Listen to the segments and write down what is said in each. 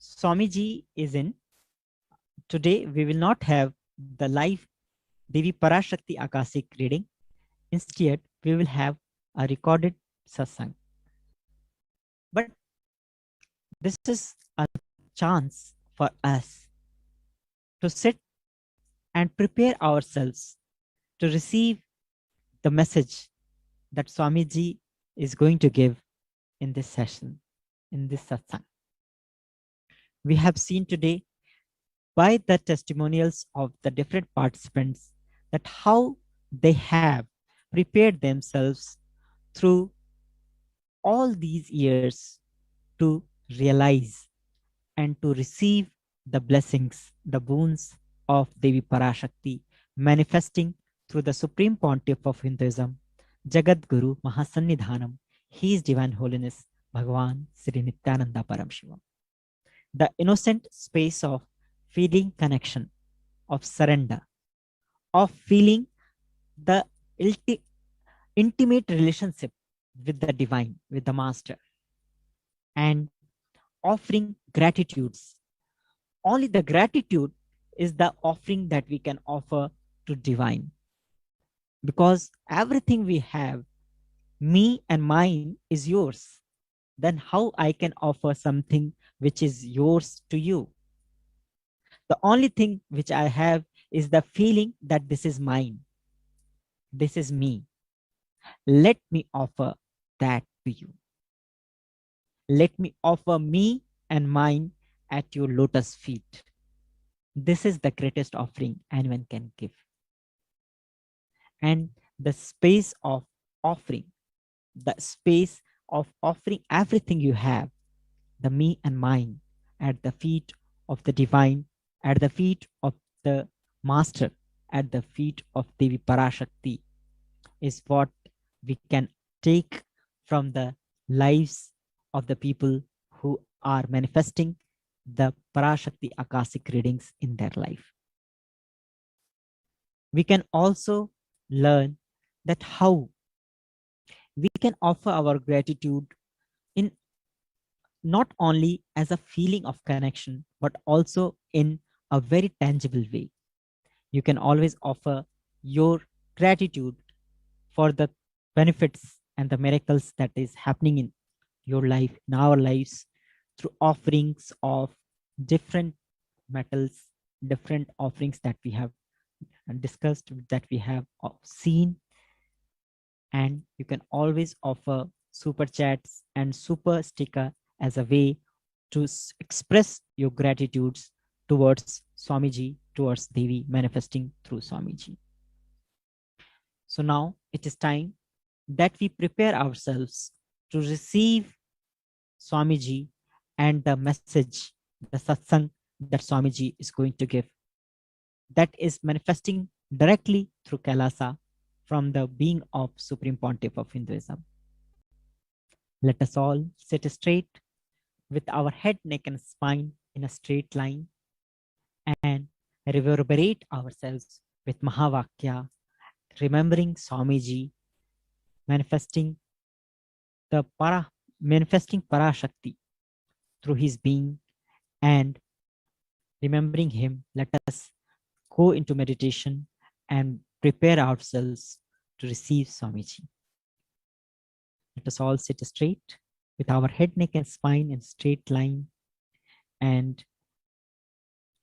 Swamiji is in. Today we will not have the live Devi Parashakti Akashic reading. Instead, we will have a recorded satsang. But this is a chance for us to sit and prepare ourselves to receive the message that Swamiji is going to give in this session, in this satsang. We have seen today by the testimonials of the different participants that how they have prepared themselves through all these years to realize and to receive the blessings, the boons of Devi Parashakti manifesting through the Supreme Pontiff of Hinduism, Jagat Guru Mahasannidhanam, His Divine Holiness, Bhagavan Sri Nithyananda Paramashivam. The innocent space of feeling connection, of surrender, of feeling the intimate relationship with the divine, with the master, and offering gratitudes. Only the gratitude is the offering that we can offer to divine. Because everything we have, me and mine, is yours. Then how I can offer something which is yours to you? The only thing which I have is the feeling that this is mine. This is me. Let me offer that to you. Let me offer me and mine at your lotus feet. This is the greatest offering anyone can give. And the space of offering, the space of offering everything you have, the me and mine, at the feet of the divine, at the feet of the master, at the feet of Devi Parashakti, is what we can take from the lives of the people who are manifesting the Parashakti Akashic readings in their life. We can also learn that how we can offer our gratitude in not only as a feeling of connection, but also in a very tangible way. You can always offer your gratitude for the benefits and the miracles that is happening in your life, in our lives, through offerings of different metals, different offerings that we have discussed, that we have seen. And you can always offer super chats and super sticker as a way to express your gratitudes towards Swamiji, towards Devi, manifesting through Swamiji. So now it is time that we prepare ourselves to receive Swamiji and the message, the satsang that Swamiji is going to give, that is manifesting directly through Kailasa from the being of Supreme Pontiff of Hinduism. Let us all sit straight with our head, neck, and spine in a straight line and reverberate ourselves with Mahavakya, remembering Swamiji, manifesting Parashakti through his being, and remembering him. Let us go into meditation and prepare ourselves to receive Swamiji. Let us all sit straight with our head, neck, and spine in straight line and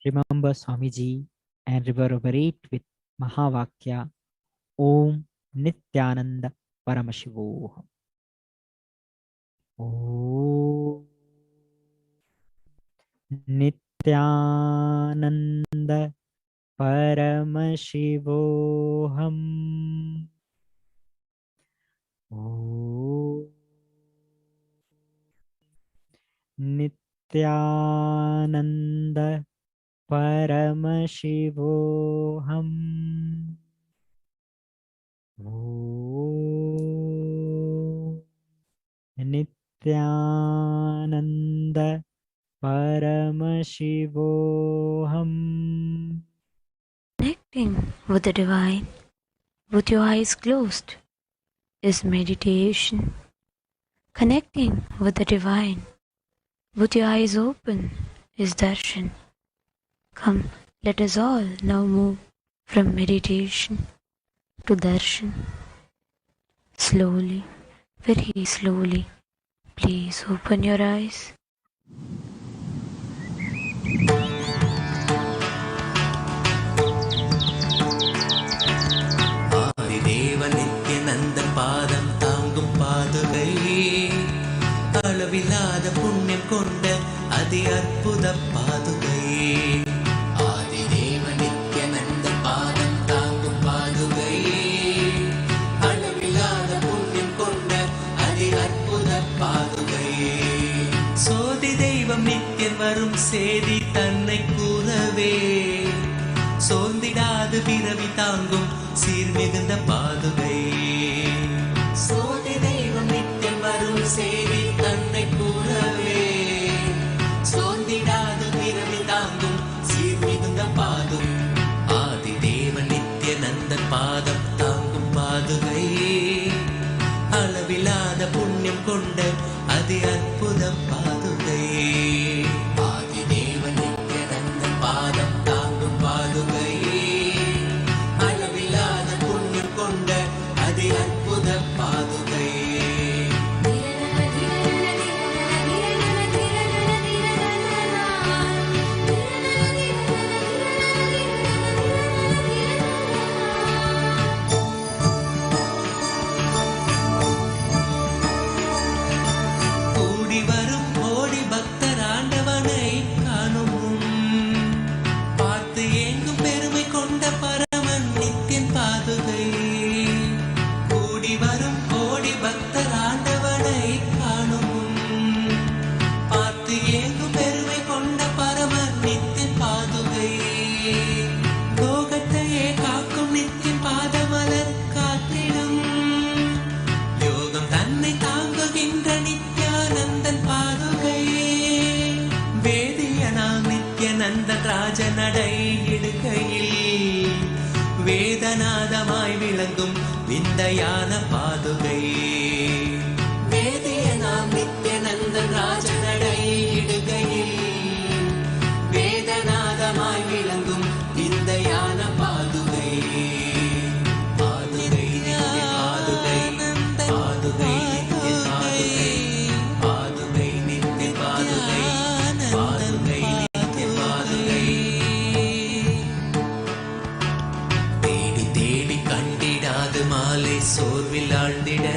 remember Swamiji and reverberate with Mahavakya, Om Nithyananda Paramashivoham. Om Nithyananda Paramashivoham. Om Nithyananda Paramashivoham. Om Nithyananda Paramashivoham. Connecting with the divine with your eyes closed is meditation. Connecting with the divine with your eyes open is darshan. Come, let us all now move from meditation to darshan. Slowly, very slowly, please open your eyes. ஆதிதேவ நித்யநந்தன் பாதம் தாங்கும் பாதுகை, அளவில்லாத புண்ணியம் கொண்ட அதி அற்புத பாதுகை. ஆதிதேவ நித்யநந்தன் பாதம் தாங்கும் பாதுகை, அளவில்லாத புண்ணியம் கொண்ட அதி அற்புத பாதுகை. சோதி தெய்வம் நித்யன் வரும் சேதி தன்னை கூறவே, சோர்ந்திடாது பிறவி தாங்கும் சீர்மிகுந்த பாதுகை. சோதி தெய்வம் நித்யம் வரும் சேதி தன்னை கூறவே, சோர்ந்திடாது பிறவி தாங்கும் சீர்மிகுந்த பாதுகை. ஆதி தேவ நித்யநந்தன் பாதம் தாங்கும் பாதுகை, அளவில்லாத புண்ணியம் கொண்ட அதி அற்புத பாதுகை. ஆதி தேவ நித்யநந்தன் பாதம் தாங்கும் பாதுகை, அளவில்லாத புண்ணியம் கொண்ட அதி அற்புத பாதுகை. கூடி வரும் கோடி பக்தர் ஆண்டவனை காணும் முன், பார்த்து ஏங்கும் பெருமை கொண்ட பரமன் நித்யன் பாதுகை. கூடி வரும் கோடி பக்தர் ஆண்டவனை காணும் முன், பார்த்து ஏங்கும் பெருமை கொண்ட பரமன் நித்யன் பாதுகை. லோகத்தையே காக்கும் நித்யன் பாதமலர் காத்திடும், யோகம் தன்னை தாங்குகின்ற நித்யானந்தன் பாதுகை. வேதியனாம் நித்யநந்தன் ராஜநடை இடுகையில், வேதநாதமாய் விளங்கும் விந்தையான பாதுகை. வேதியனாம் நித்யநந்தன் ராஜநடை இடுகையில், வேதநாதமாய் விளங்கும் விந்தையான பாதுகை. பாதுகை நித்ய பாதுகை, பாதுகை நித்ய பாதுகை, பாதுகை நித்ய பாதுகை, பாதுகை நித்ய பாதுகை. தேடி தேடி கண்டிடாது மாலை சோர்வில் ஆழ்ந்திட,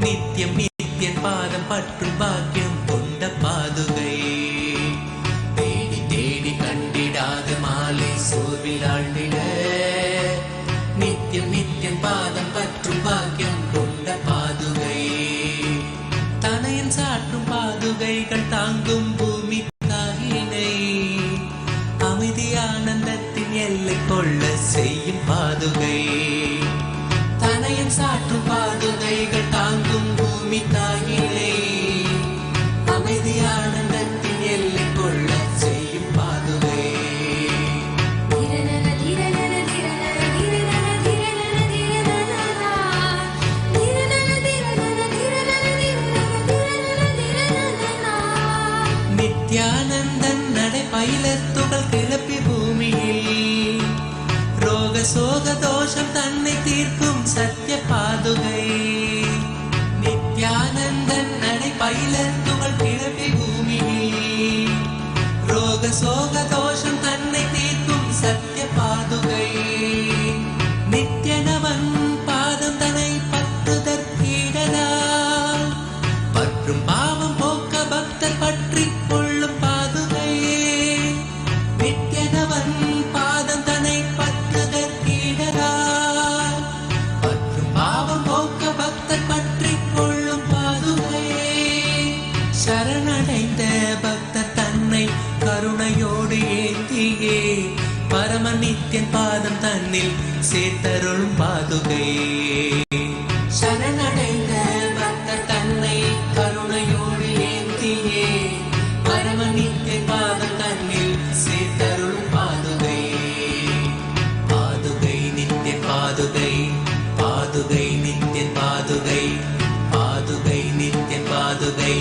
நித்யம் நித்யன் பாதம் பற்றும் பாக்கியம் கொண்ட பாதுகை. தேடி தேடி கண்டிடாது மாலை சோர்வில் ஆழ்ந்திட, நித்யம் நித்யன் பாதம் பற்றும் பாக்கியம் கொண்ட பாதுகை. தனையன் சாற்றும் பாதுகைகள் தாங்கும் பூமி தாயினை, அமைதி ஆனந்தத்தின் எல்லை கொள்ள செய்யும் பாதுகை. தனையன் சாற்றும் பாதுகைகள் தாங்கும் பூமி தாயினை, அமைதி ஆனந்தத்தின் எல்லை கொள்ள செய்யும் பாதுகை. நித்யானந்தன் நடை பயிலத் துகள் கிளப்பி பூமியில், ரோக சோக தோஷம் தன்னை தீர்க்கும் சத்திய பாதுகை. நித்யானந்தன் நடை பயிலத் துகள் கிளப்பி பூமியில், ரோக சோக தோஷம் தன்னை தீர்க்கும் சத்திய பாதுகை. நித்யனவன் பாதம் தன்னை பற்றுதற்கீடலால், பற்றும் பாவம் போக்க பக்தர் பற்றி கொள்ளும் பாதுகை. நித்யனவன் பாதம் தன்னை பற்றுதற்கீடலால், பற்றும் பாவம் போக்க பக்தர் பற்றி கொள்ளும் பாதுகை. சரணடைந்த பக்தர் தன்னை கருணையோடு ஏந்தியே, பரம நித்யன் பாதம் தன்னில் சேர்த்தருளும் பாதுகை. சரணடைந்த பக்தர் தன்னை கருணையோடு ஏந்தியே, பரம நித்யன் பாதம் தன்னில் சேர்த்தருளும் பாதுகை. பாதுகை நித்யன் பாதுகை, பாதுகை நித்யன் பாதுகை, பாதுகை நித்யன் பாதுகை,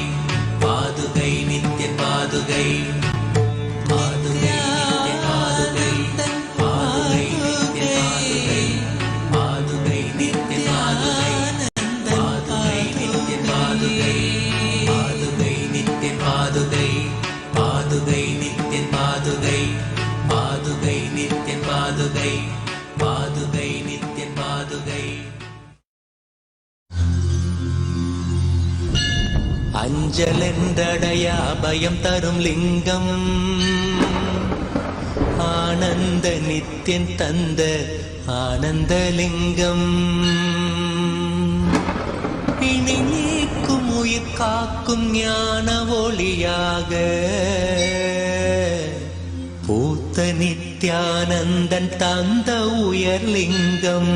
பாதுகை நித்யன் பாதுகை பாதுகை நித்ய பாதுகை பாதுகை நித்ய பாதுகை பாதுகை நித்ய பாதுகை பாதுகை நித்ய பாதுகை பாதுகை நித்ய பாதுகை பாதுகை நித்ய பாதுகை அஞ்சலென்றடைய அபயம் தரும் லிங்கம் ஆனந்த நித்யன் தந்த ஆனந்தலிங்கம் இனி நீக்கும் உயிர் காக்கும் ஞான ஒளியாக பூத்த நித்யானந்தன் தந்த உயர்லிங்கம்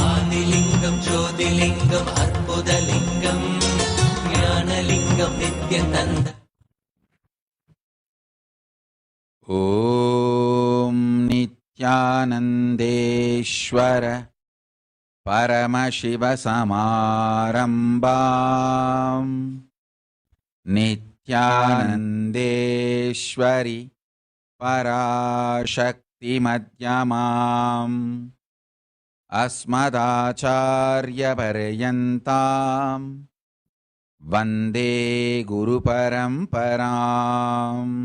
ஆதிலிங்கம் ஜோதிலிங்கம் அற்புதலிங்கம் ஞானலிங்கம் நித்யன் தந்த ஓம் நித்யானந்தேஸ்வர பரமசிவசமாரம்பாம் நித்யானந்தேஸ்வரி பராசக்தி மத்யமாம் அஸ்மதாச்சார்யபர்யந்தாம் வந்தே குரு பரம்பராம்.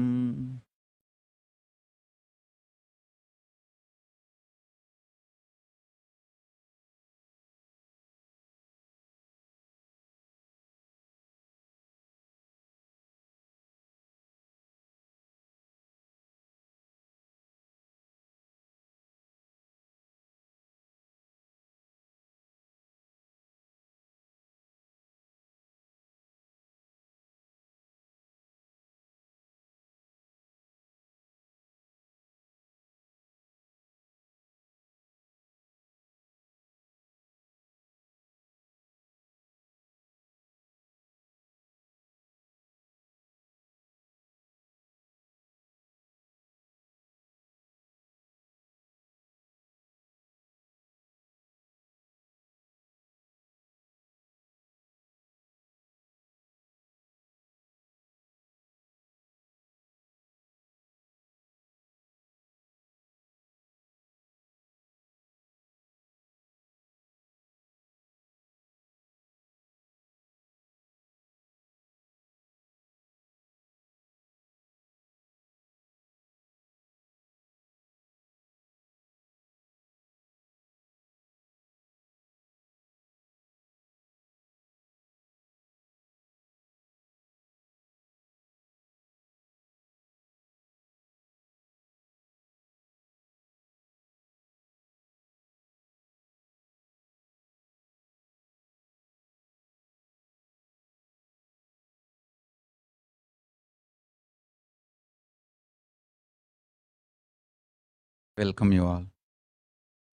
Welcome you all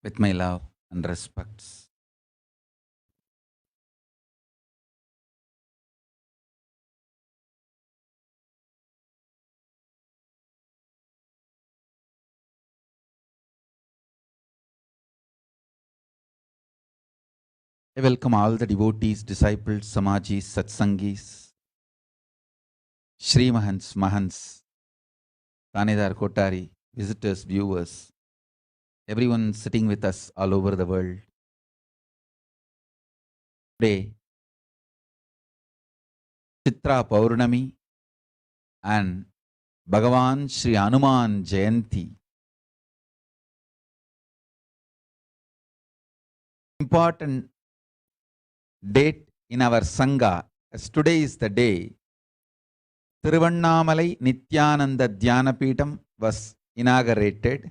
with my love and respects. I welcome all the devotees, disciples, samajis, satsangis, Shri Mahants, Mahants, Tanedar Kotari, visitors, viewers, everyone sitting with us all over the world. Today, Chitra Paurnami and Bhagavan Sri Hanuman Jayanti. Important date in our Sangha, as today is the day Tiruvannamalai Nithyananda Dhyanapeetham was inaugurated.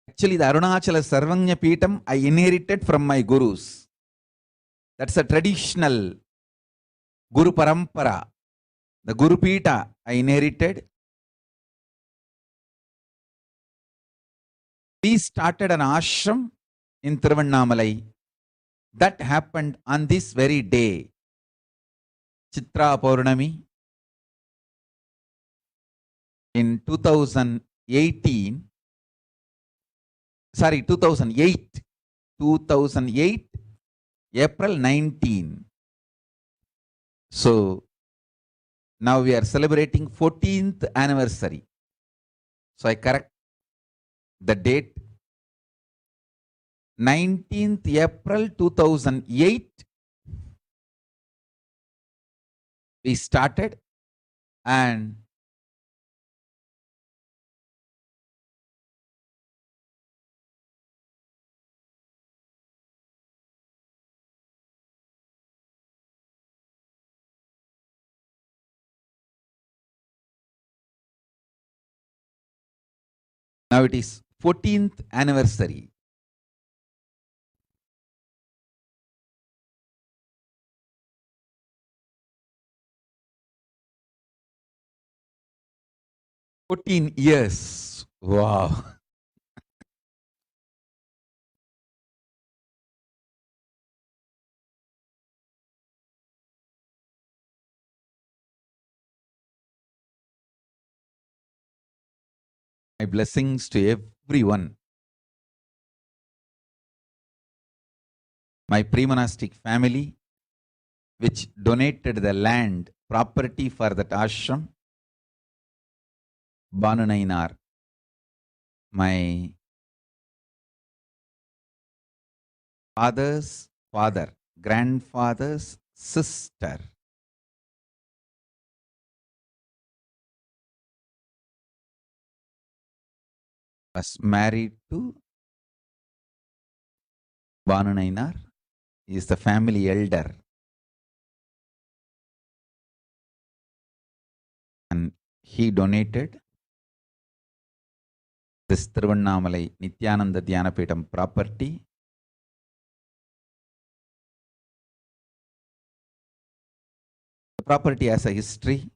Actually, the Arunachala Sarvanya Peetham I inherited from my gurus. That's a traditional Guru Parampara. The Guru Peetha I inherited. We started an ashram in Tiruvannamalai. That happened on this very day, Chitra Paurnami, in 2008, April 19. So, Now we are celebrating 14th anniversary. So I correct the date. 19th April 2008 we started, and now it is 14th anniversary. "14 years. Wow. My blessings to everyone. My pre-monastic family, which donated the land, property for that ashram. Banunainar, my father's father, grandfather's sister, was married to Banunainar. He is the family elder. And he donated this Thiruvannamalai Nithyananda Paramashivam property. The property has a history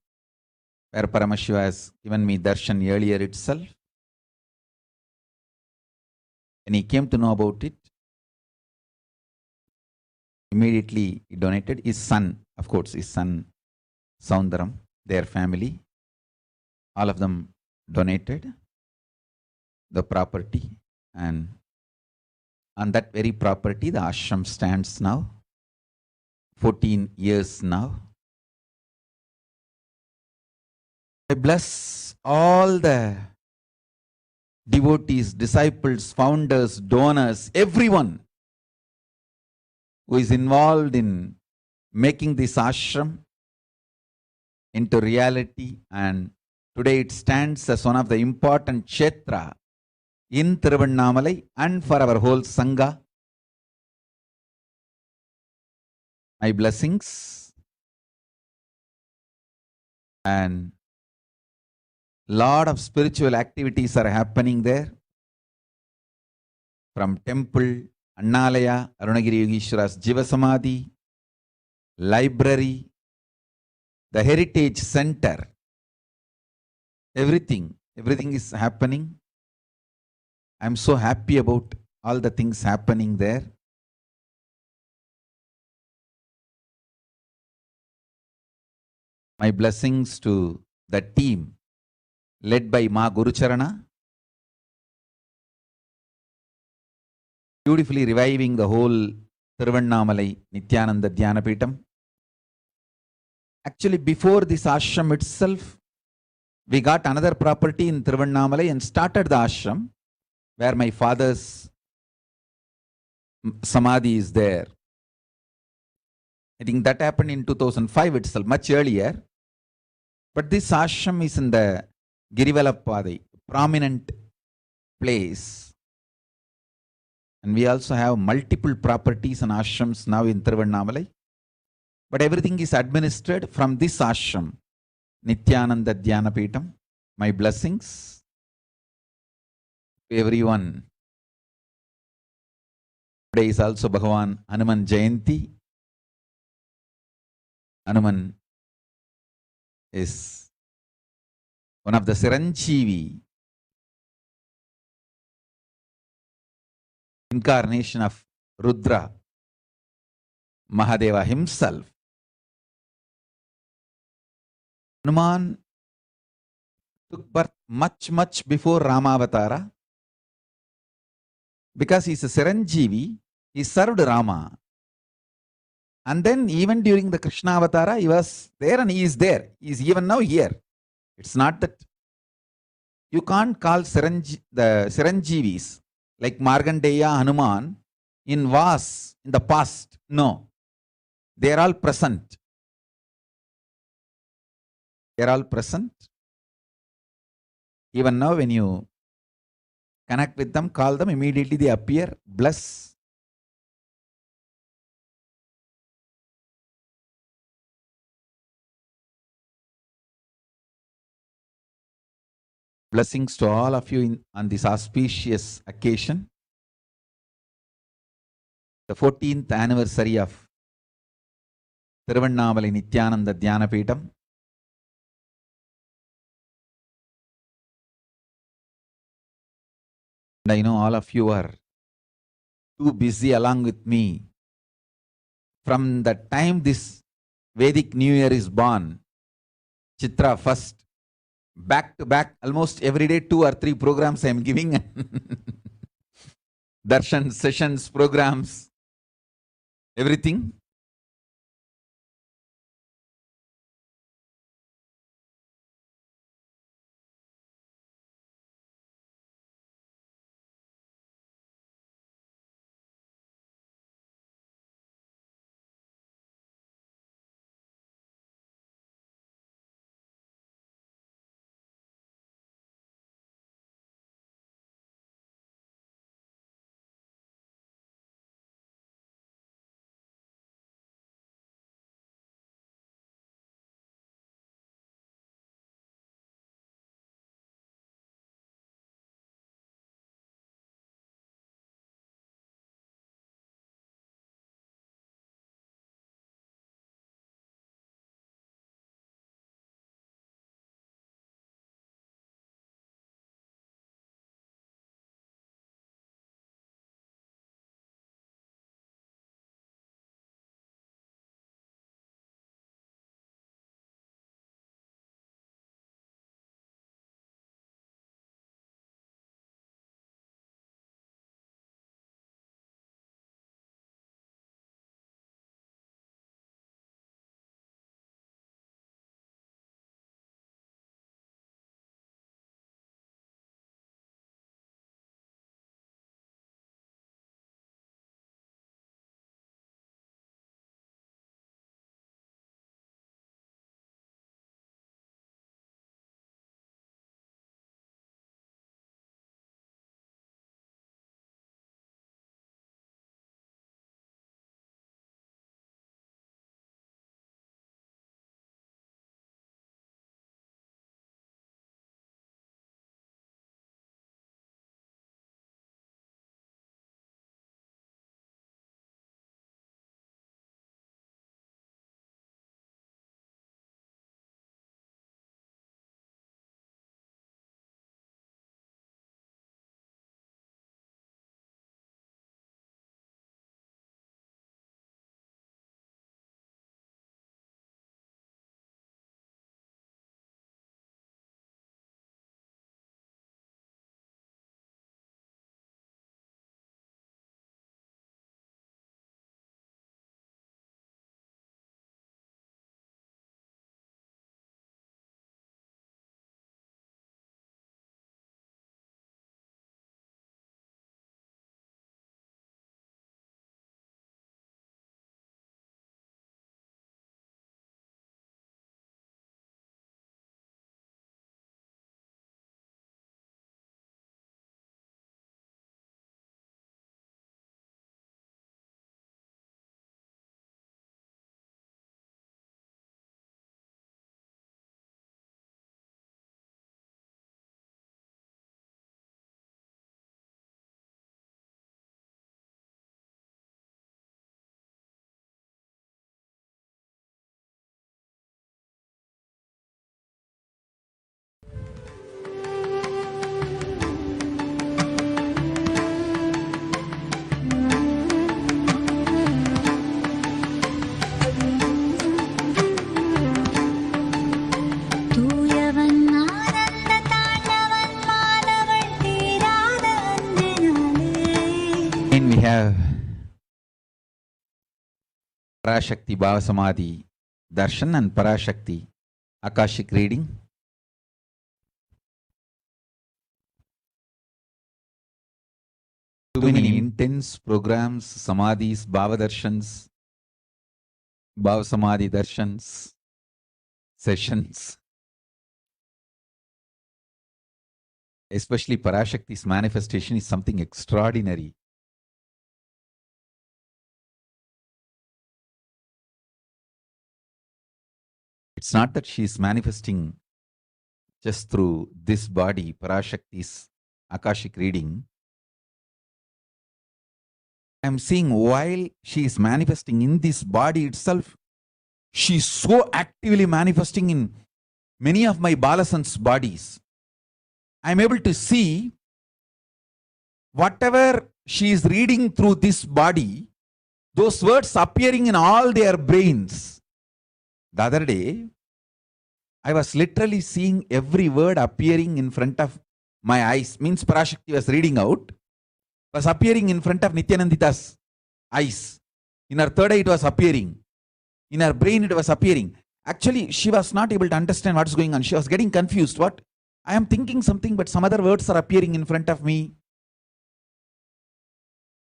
where Paramashiva has given me darshan earlier itself. When he came to know about it, immediately he donated. His son, of course, his son Soundaram, their family, all of them donated the property, and on that very property the ashram stands now, 14 years now. I bless all the devotees, disciples, founders, donors, everyone who is involved in making this ashram into reality, and today it stands as one of the important kshetra in Thiruvannamalai and for our whole Sangha. My blessings, and lot of spiritual activities are happening there. From temple, Annalaya, Arunagiri Yogeshwara's Jiva Samadhi, library, the heritage center, everything is happening. I'm so happy about all the things happening there. My blessings to the team led by Ma Gurucharana, beautifully reviving the whole Thiruvannamalai Nithyananda Paramashivam. Actually, before this ashram itself, we got another property in Thiruvannamalai and started the ashram, where my father's samadhi is there. I think that happened in 2005 itself, much earlier. But this ashram is in the Girivalapadi, prominent place. And we also have multiple properties and ashrams now in Thiruvannamalai. But everything is administered from this ashram, Nithyananda Paramashivam. My blessings to everyone. Today is also Bhagavan Hanuman Jayanti. Hanuman is one of the Siranjeevi incarnation of Rudra, Mahadeva himself. Hanuman took birth much before Ramavatara. Because he is a Siranjeevi, he served Rama. And then even during the Krishna Avatara, he was there and he is there. He is even now here. It's not that you can't call the Siranjeevis like Margandeya, Hanuman in Vas in the past. No, they are all present. They are all present. Even now, when you connect with them, call them, immediately they appear, bless. Blessings to all of you on this auspicious occasion, the 14th anniversary of Tiruvannamalai Nithyananda Dhyanapitham. And I know all of you are too busy along with me. From the time this Vedic New Year is born, Chitra first, back to back, almost every day 2 or 3 programs I am giving. Darshan sessions, programs, everything. Parashakti Bhava Samadhi Darshan and Parashakti Akashic reading. Too many intense programs, Samadhis, Bhava Darshans, Bhava Samadhi Darshans, sessions. Especially Parashakti's manifestation is something extraordinary. It's not that she is manifesting just through this body, Parashakti's Akashic reading. I'm seeing while she is manifesting in this body itself, she's so actively manifesting in many of my Balasans bodies. I'm able to see whatever she is reading through this body, those words appearing in all their brains. The other day, I was literally seeing every word appearing in front of my eyes. Means Parashakti was reading out, was appearing in front of Nithyananda's eyes. In her third eye, it was appearing. In her brain, it was appearing. Actually, she was not able to understand what's going on. She was getting confused. What? I am thinking something, but some other words are appearing in front of me.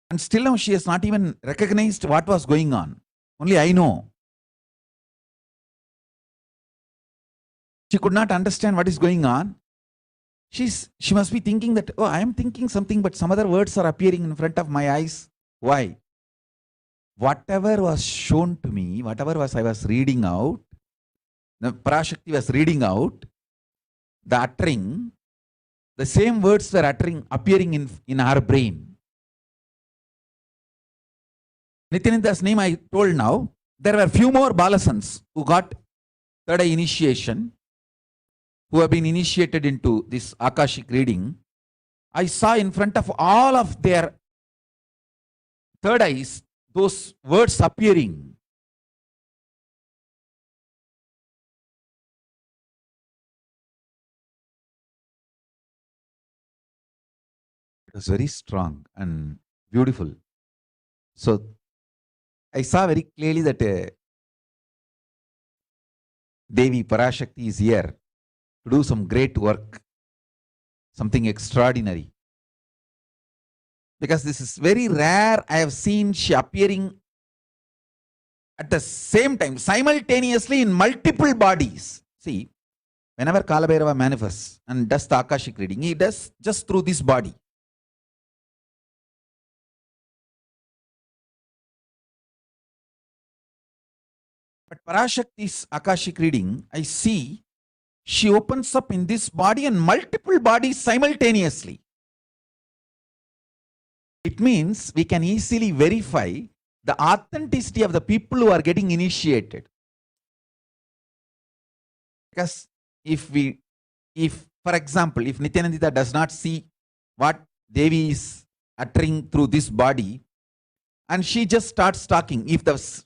And still now, she has not even recognized what was going on. Only I know. She could not understand what is going on. She must be thinking that, oh, I am thinking something, but some other words are appearing in front of my eyes. Why? Whatever was shown to me, whatever was I was reading out, the Parashakti was reading out, the uttering, the same words were appearing in our brain. Nithyananda's name I told now. There were few more Balasans who got third eye initiation, who have been initiated into this Akashic reading. I saw in front of all of their third eyes those words appearing. It was very strong and beautiful. So I saw very clearly that Devi Parashakti is here to do some great work, something extraordinary. Because this is very rare. I have seen she appearing at the same time, simultaneously in multiple bodies. See, whenever Kalabhairava manifests and does the Akashic reading, he does just through this body. But Parashakti's Akashic reading, I see she opens up in this body and multiple bodies simultaneously. It means we can easily verify the authenticity of the people who are getting initiated. Because if, for example, if Nithyananda does not see what Devi is uttering through this body, and she just starts talking, if the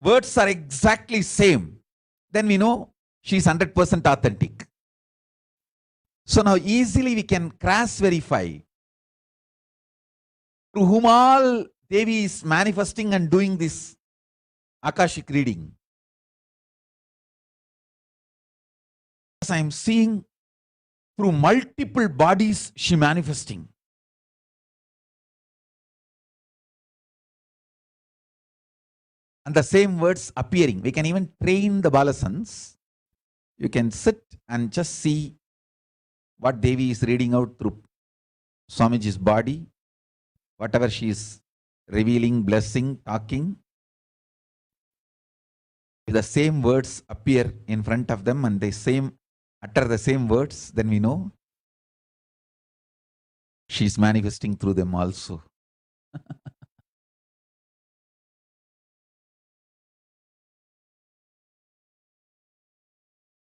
words are exactly same, then we know she is 100% authentic. So now easily we can cross verify through whom all Devi is manifesting and doing this Akashic reading. As I am seeing through multiple bodies she manifesting. And the same words appearing. We can even train the Balasans. You can sit and just see what Devi is reading out through Swamiji's body, whatever she is revealing, blessing, talking. If the same words appear in front of them and they utter the same words, then we know she is manifesting through them also.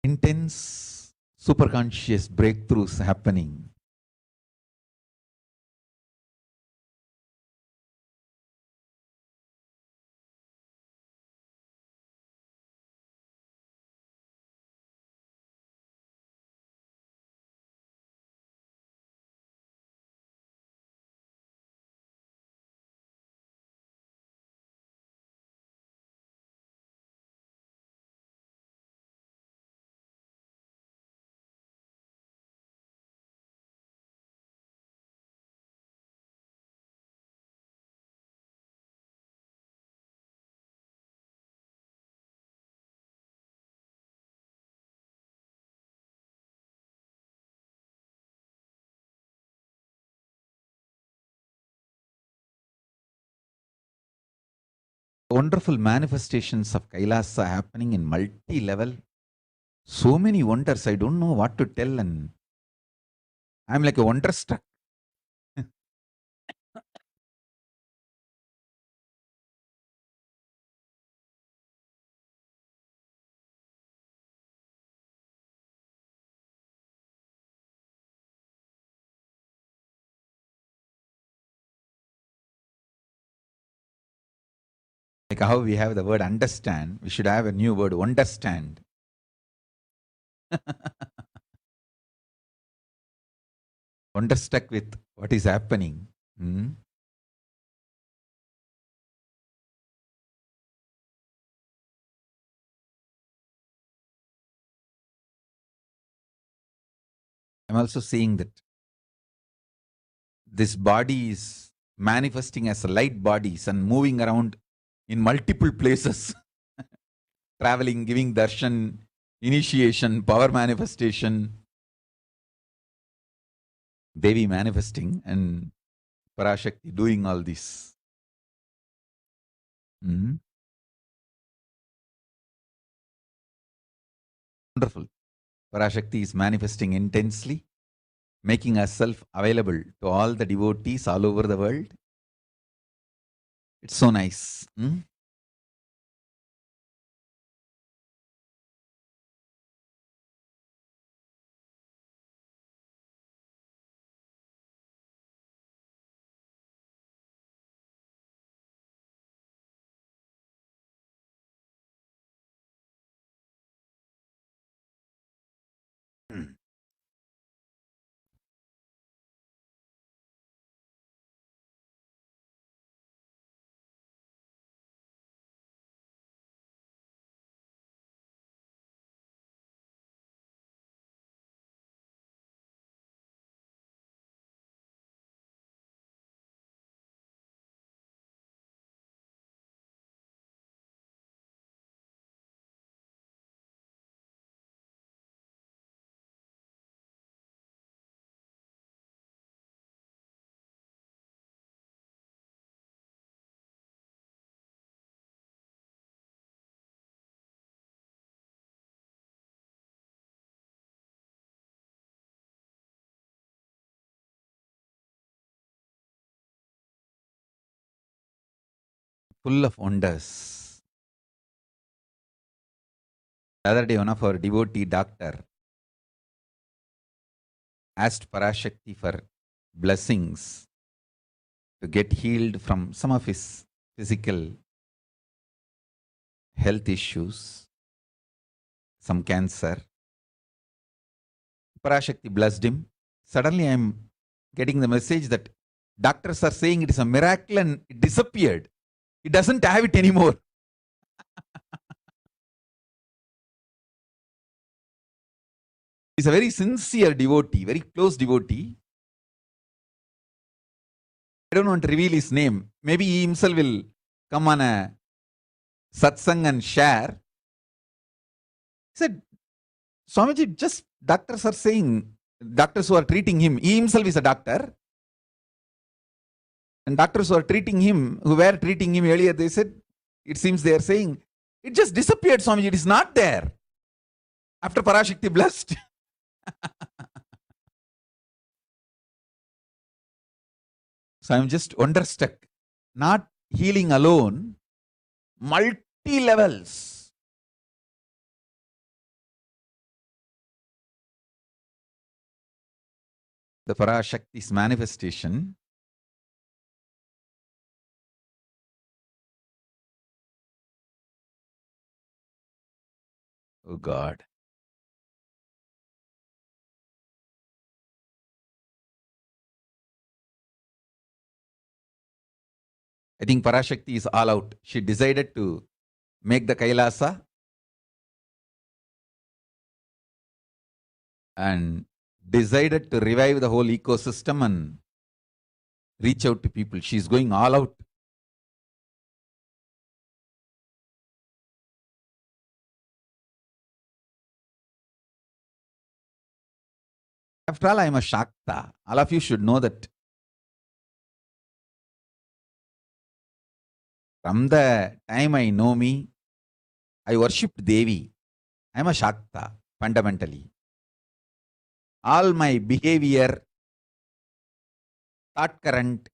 Intense superconscious breakthroughs happening. wonderful manifestations of Kailasa happening in multi-level. So many wonders, I don't know what to tell, and I'm like a wonderstruck. Like how we have the word understand, we should have a new word, understand. Wonderstruck with what is happening. Hmm? I'm also seeing that this body is manifesting as light bodies and moving around in multiple places, traveling, giving darshan, initiation, power manifestation, Devi manifesting, and Parashakti doing all this. Mhm. Wonderful. Parashakti is manifesting intensely, making herself available to all the devotees all over the world. It's so nice. Full of wonders. The other day, one of our devotee doctor asked Parashakti for blessings to get healed from some of his physical health issues, some cancer. Parashakti blessed him. Suddenly, I'm getting the message that doctors are saying it is a miracle and it disappeared. It doesn't have it anymore. He's a very sincere devotee, very close devotee. I don't want to reveal his name. Maybe he himself will come on a satsang and share. He said, Swamiji, just doctors are saying, doctors who are treating him, he himself is a doctor. And doctors who are treating him, who were treating him earlier, they said, it seems they are saying, it just disappeared, Swamiji, it is not there. After Parashakti blessed. So I'm just wonderstruck. Not healing alone, multi levels. The Parashakti's manifestation. Oh God. I think Parashakti is all out. She decided to make the Kailasa and decided to revive the whole ecosystem and reach out to people. She's going all out. After all, I am a Shakta. All of you should know that. From the time I know me, I worshipped Devi. I am a Shakta, fundamentally. All my behavior, thought current,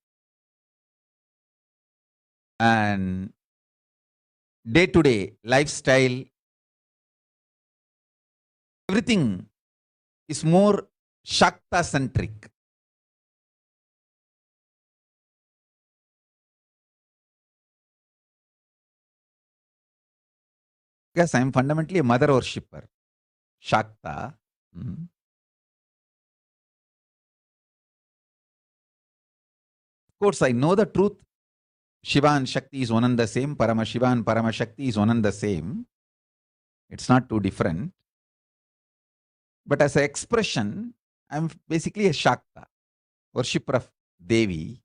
and day-to-day lifestyle, everything is more Shakta-centric. Because I am fundamentally a mother worshipper, Shakta. Of course, I know the truth. Shiva and Shakti is one and the same. Paramashiva and Paramashakti is one and the same. It's not too different. But as an expression, I'm basically a Shakta, worshipper of Devi.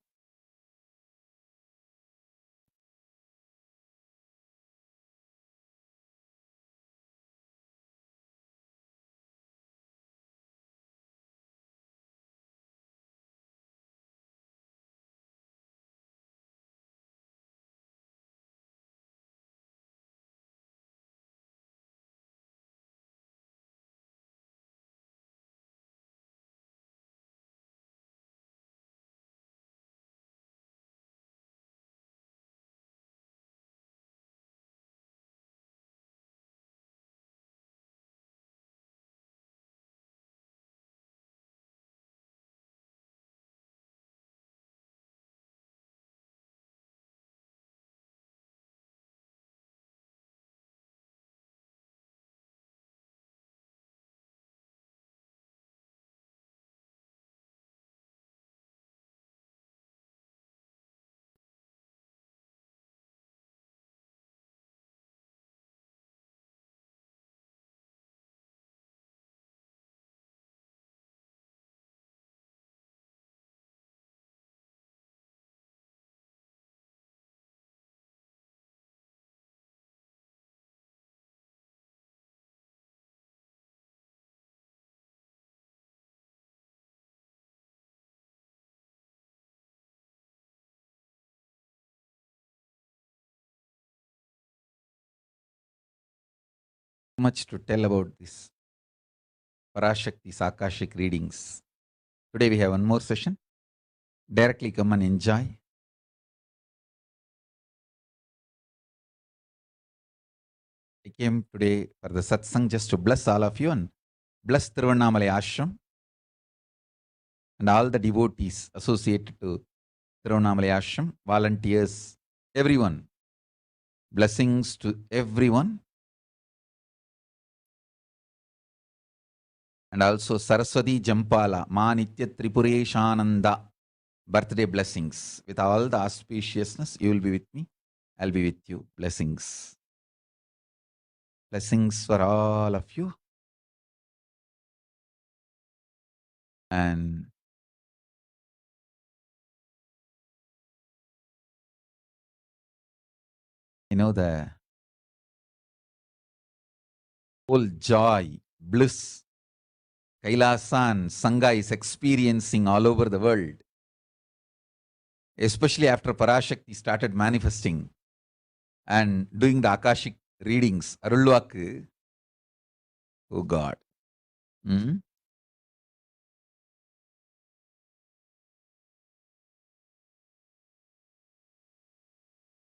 Much to tell about this Parashakti Akashic readings. Today we have one more session. Directly come and enjoy. I came today for the satsang just to bless all of you and bless Tiruvannamalai Ashram and all the devotees associated to Tiruvannamalai Ashram, volunteers, everyone. Blessings to everyone. And also Saraswati Jampala, Ma Nitya Tripureshananda, birthday blessings. With all the auspiciousness, you will be with me. I'll be with you. Blessings. Blessings for all of you. And the whole joy, bliss, Kailasa and Sangha is experiencing all over the world. Especially after Parashakti started manifesting and doing the Akashic readings. Arulvaku. Oh God.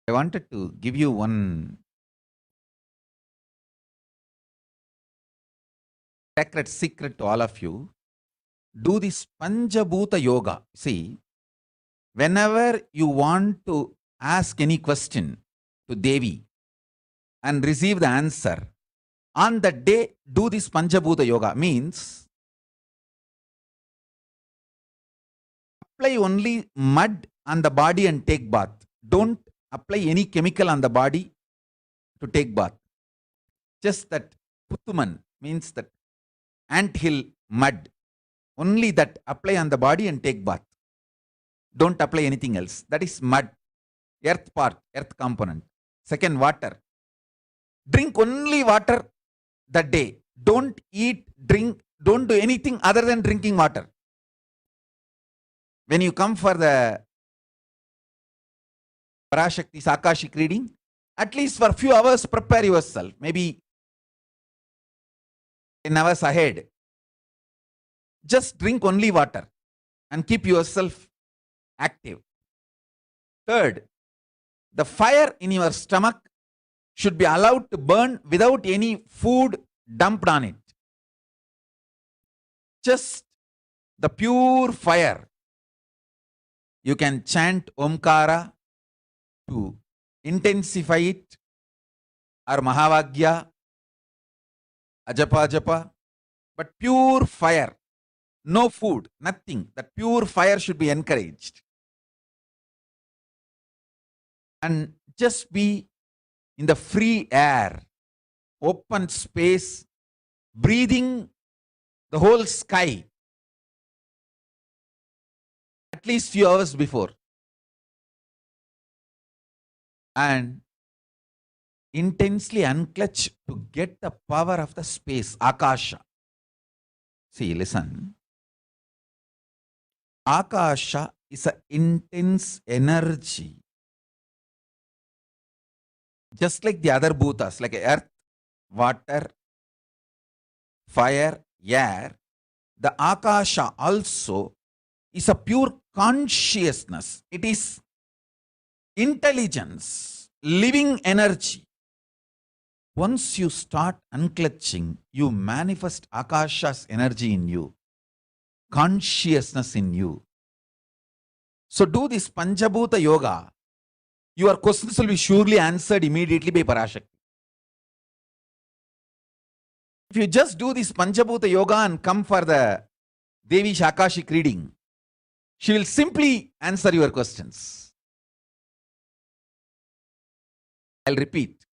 I wanted to give you one sacred secret to all of you. Do this Panchabhuta Yoga. See, whenever you want to ask any question to Devi and receive the answer, on that day, do this Panchabhuta Yoga. Means, apply only mud on the body and take bath. Don't apply any chemical on the body to take bath. Just that Puttuman means that anthill mud. Only that apply on the body and take bath. Don't apply anything else. That is mud. Earth part, earth component. Second, water. Drink only water that day. Don't eat, drink, don't do anything other than drinking water. When you come for the Parashakti's Akashic reading, at least for a few hours, prepare yourself. Maybe 10 hours ahead. Just drink only water and keep yourself active. Third, the fire in your stomach should be allowed to burn without any food dumped on it. Just the pure fire. You can chant Omkara to intensify it, or Mahavagya, Ajapa Japa, but pure fire, no food, nothing. That pure fire should be encouraged. And just be in the free air, open space, breathing the whole sky at least few hours before. And intensely unclutch to get the power of the space, Akasha. See, listen. Akasha is an intense energy. Just like the other bhutas, like earth, water, fire, air, the Akasha also is a pure consciousness. It is intelligence, living energy. Once you start unclutching, you manifest Akasha's energy in you, consciousness in you. So do this Panchabhuta Yoga. Your questions will be surely answered immediately by Parashakti. If you just do this Panchabhuta Yoga and come for the Devi Akashic reading, she will simply answer your questions. I'll repeat.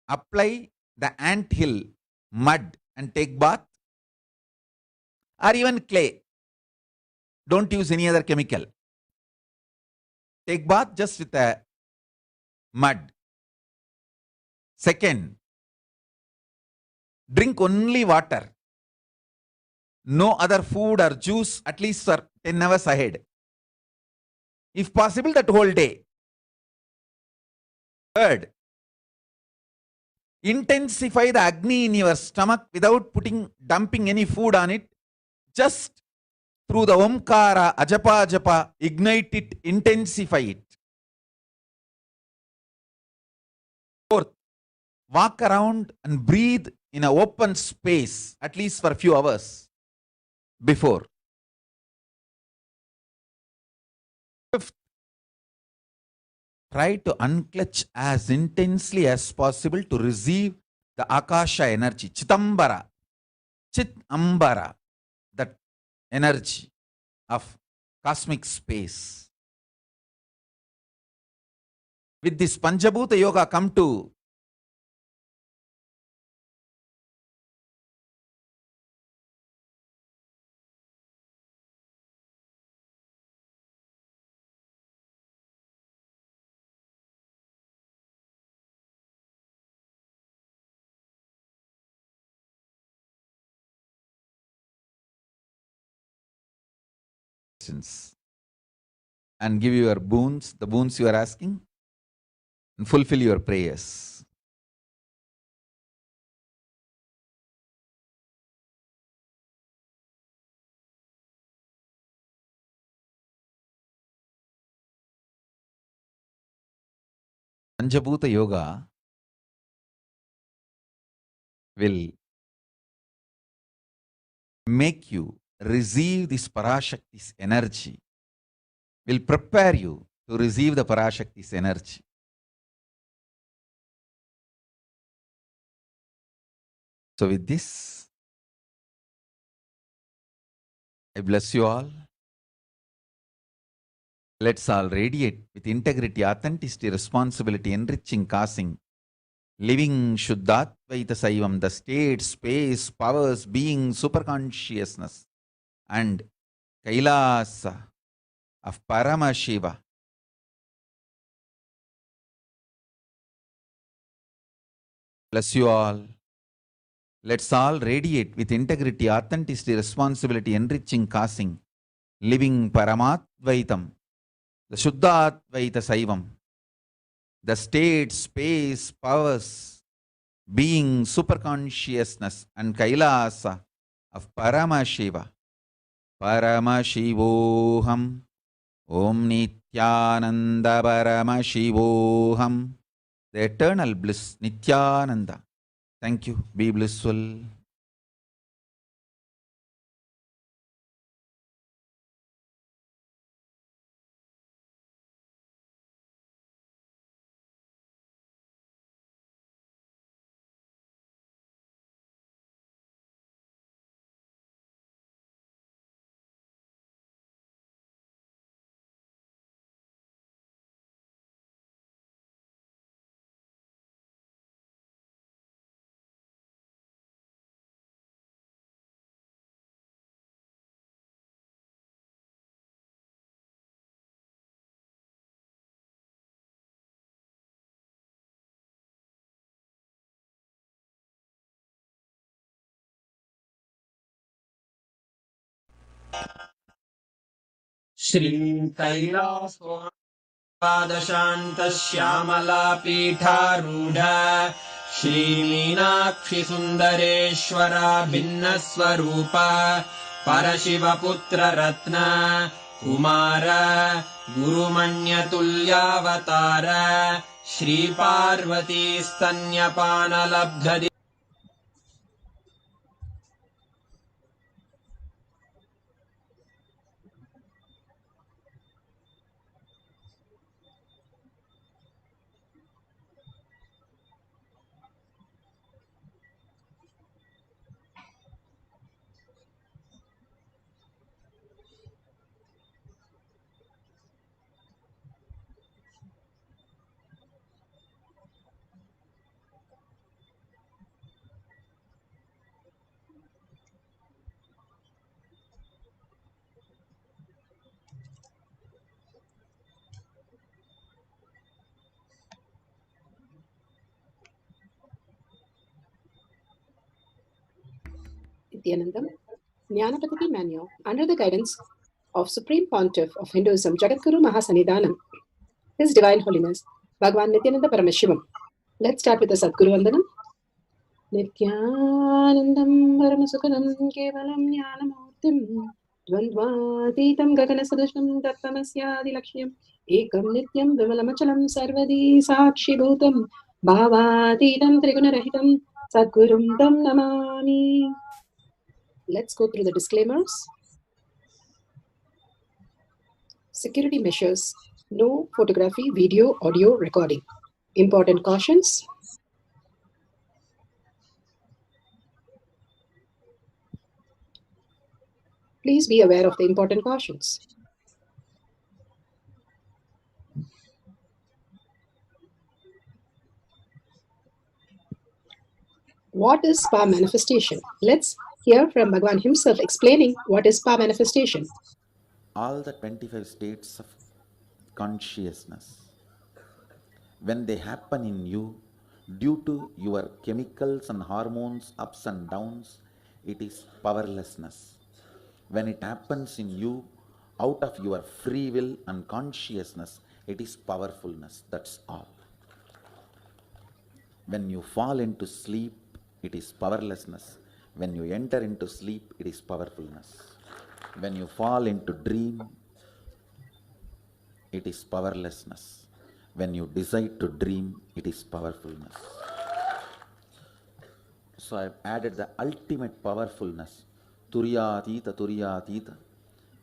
Apply the ant hill mud and take bath, or even clay. Don't use any other chemical. Take bath just with the mud. Second, drink only water. No other food or juice, at least for 10 hours ahead. If possible, that whole day. Third, intensify the Agni in your stomach without dumping any food on it. Just through the Omkara, Ajapa Japa, ignite it, intensify it. Fourth, walk around and breathe in an open space, at least for a few hours before. Fifth, try to unclutch as intensely as possible to receive the Akasha energy, Chitambara, Chitambara, that energy of cosmic space. With this Panchabhuta Yoga, come to and give your boons, the boons you are asking, and fulfill your prayers. Panchabhuta Yoga will make you receive this Parashakti's energy, will prepare you to receive the Parashakti's energy. So with this, I bless you all. Let's all radiate with integrity, authenticity, responsibility, enriching, causing, living Shuddhatvaita Saivam, the state, space, powers, being, superconsciousness, and Kailasa of Paramashiva. Bless you all. Let's all radiate with integrity, authenticity, responsibility, enriching, causing, living Paramattvaitam, the Shuddhatvaita Saivam, the state, space, powers, being, superconsciousness, and Kailasa of Paramashiva. Paramashivoham. Om Nithyananda Paramashivoham. The eternal bliss, Nithyananda. Thank you. Be blissful. श्रीकैलासपादशान्तश्यामलापीठारूढ श्रीमीनाक्षिसुन्दरेश्वरा भिन्नस्वरूप परशिवपुत्ररत्न Kumar गुरुमण्यतुल्यावतार श्रीपार्वतीस्तन्यपानलब्धदि Nithyanandam, Jnanapatati Manual, under the guidance of Supreme Pontiff of Hinduism, Jagadguru Mahasanidhanam, His Divine Holiness, Bhagwan Nithyananda Paramashivam. Let's start with the Sadguru Vandanam. Nithyanandam Paramasukhanam Kevalam Jnanamurtim Dvandvatitam Gaganasadusham Tattamasyadi Lakshmyam Ekam Nityam Vimalamachalam Sarvadi Sakshi Bhutam Bhavatitam Trigunarahitam Sadgurum Tam Namami. Let's go through the disclaimers. Security measures. No photography, video, audio recording. Important cautions. Please be aware of the important cautions. What is spa manifestation? Let's hear from Bhagwan himself explaining what is spa manifestation. All the 25 states of consciousness, when they happen in you, due to your chemicals and hormones ups and downs, it is powerlessness. When it happens in you, out of your free will and consciousness, it is powerfulness. That's all. When you fall into sleep, it is powerlessness. When you enter into sleep, it is powerfulness. When you fall into dream, it is powerlessness. When you decide to dream, it is powerfulness. So I've added the ultimate powerfulness, Turyatita,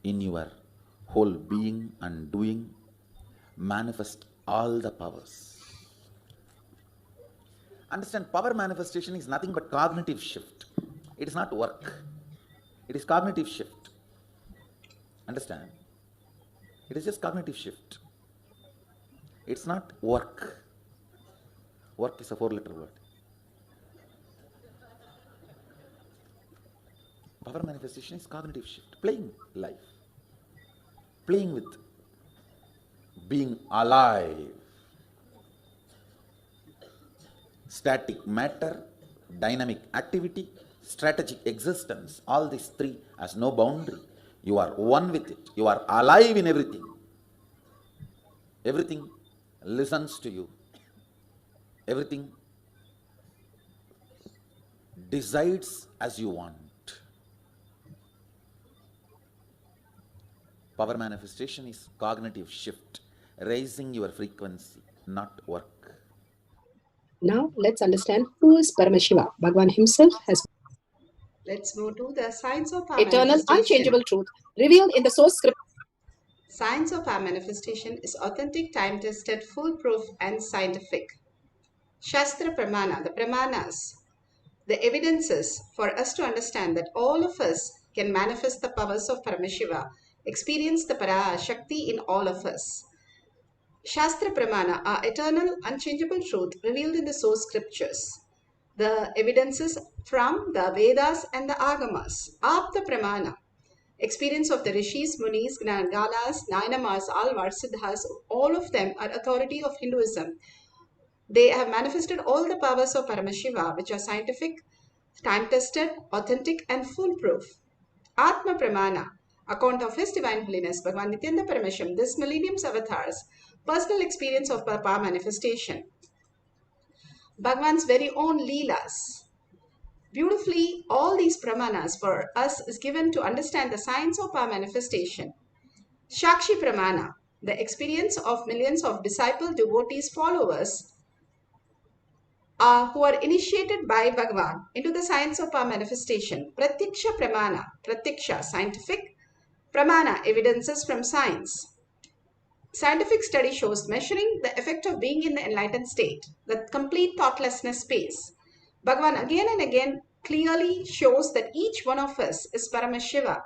in your whole being and doing. Manifest all the powers. Understand, power manifestation is nothing but cognitive shift. It is not work. It is cognitive shift. Understand? It is just cognitive shift. It's not work. Work is a 4-letter word. Power manifestation is cognitive shift. Playing life. Playing with being alive. Static matter, dynamic activity, strategic existence. All these three has no boundary. You are one with it. You are alive in everything. Everything listens to you. Everything decides as you want. Power manifestation is cognitive shift, raising your frequency, not work. Now let's understand who is Paramashiva. Bhagwan himself has Let's move to the science of our eternal, manifestation. unchangeable truth revealed in the source script. Science of our manifestation is authentic, time-tested, foolproof, and scientific. Shastra Pramana, the Pramanas, the evidences for us to understand that all of us can manifest the powers of Paramashiva, experience the Parashakti in all of us. Shastra Pramana are eternal, unchangeable truth revealed in the source scriptures. The evidences from the Vedas and the Agamas. Apta Pramana, experience of the Rishis, Munis, Ganas, Nainamas, Alvars, Siddhas, all of them are authority of Hinduism. They have manifested all the powers of Paramashiva, which are scientific, time-tested, authentic, and foolproof. Atma Pramana, account of His Divine Holiness, Bhagwan Nithyananda Paramashivam, this millennium's avatars, personal experience of power manifestation. Bhagwan's very own Leelas. Beautifully, all these Pramanas for us is given to understand the science of power manifestation. Shakshi Pramana, the experience of millions of disciple devotees, followers, who are initiated by Bhagavan into the science of our manifestation. Pratyaksha Pramana, Pratyaksha, scientific, Pramana, evidences from science. Scientific study shows measuring the effect of being in the enlightened state, the complete thoughtlessness space. Bhagavan again and again clearly shows that each one of us is Paramashiva.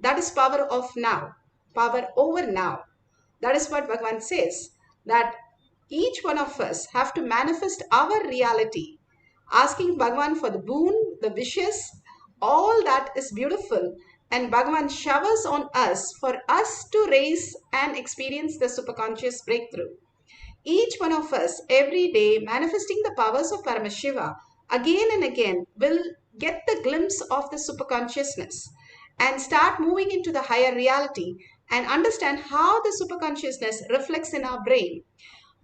That is power of now, power over now. That is what Bhagavan says, that each one of us have to manifest our reality, asking Bhagavan for the boon, the wishes, all that is beautiful, and Bhagavan showers on us for us to raise and experience the superconscious breakthrough. Each one of us every day manifesting the powers of Paramashiva again and again will get the glimpse of the superconsciousness and start moving into the higher reality and understand how the superconsciousness reflects in our brain.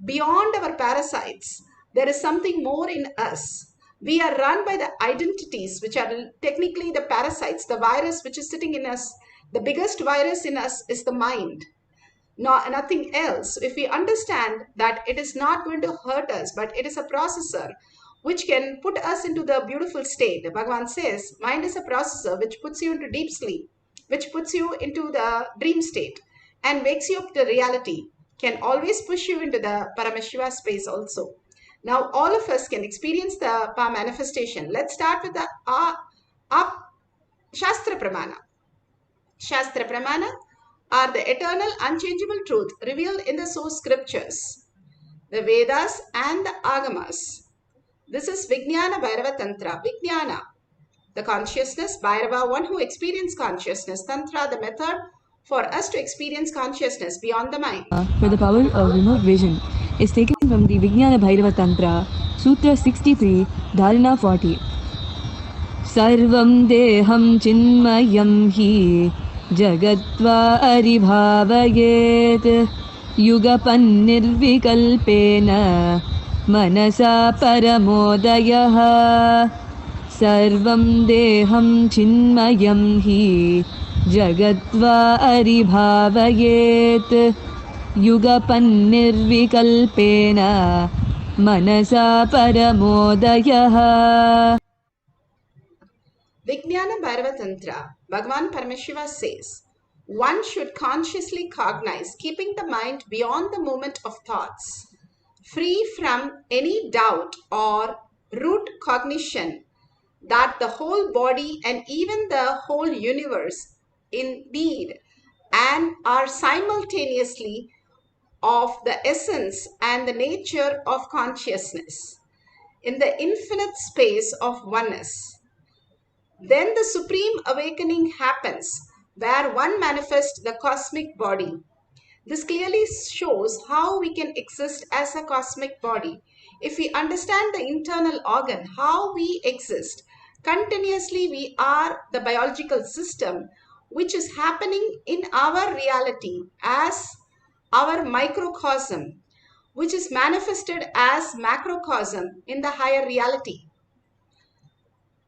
Beyond our parasites, there is something more in us. We are run by the identities, which are technically the parasites, the virus which is sitting in us. The biggest virus in us is the mind, nothing else. If we understand that it is not going to hurt us, but it is a processor which can put us into the beautiful state. Bhagavan says, mind is a processor which puts you into deep sleep, which puts you into the dream state and wakes you up to reality, can always push you into the Paramashiva space also. Now, all of us can experience the power manifestation. Let's start with the Shastra Pramana. Shastra Pramana are the eternal, unchangeable truth revealed in the source scriptures, the Vedas and the Agamas. This is Vijnana Bhairava Tantra. Vijnana, the consciousness, Bhairava, one who experiences consciousness, Tantra, the method for us to experience consciousness beyond the mind. For the power of remote vision is taken from the Vijnana Bhairava Tantra, Sutra 63, Dharana 40. Sarvam deham chinmayam hi jagatva aribhavayet yugapan nirvikalpena manasa paramodayah. Sarvam deham chinmayam hi jagatva aribhavayet yugapan nirvikalpena manasa paramodayah. Vijnana Bhairava Tantra, Bhagavan Paramashiva says, one should consciously cognize, keeping the mind beyond the movement of thoughts, free from any doubt or root cognition that the whole body and even the whole universe indeed and are simultaneously of the essence and the nature of consciousness in the infinite space of oneness. Then the supreme awakening happens where one manifests the cosmic body. This clearly shows how we can exist as a cosmic body. If we understand the internal organ, how we exist, continuously we are the biological system which is happening in our reality as our microcosm. which is manifested as macrocosm in the higher reality.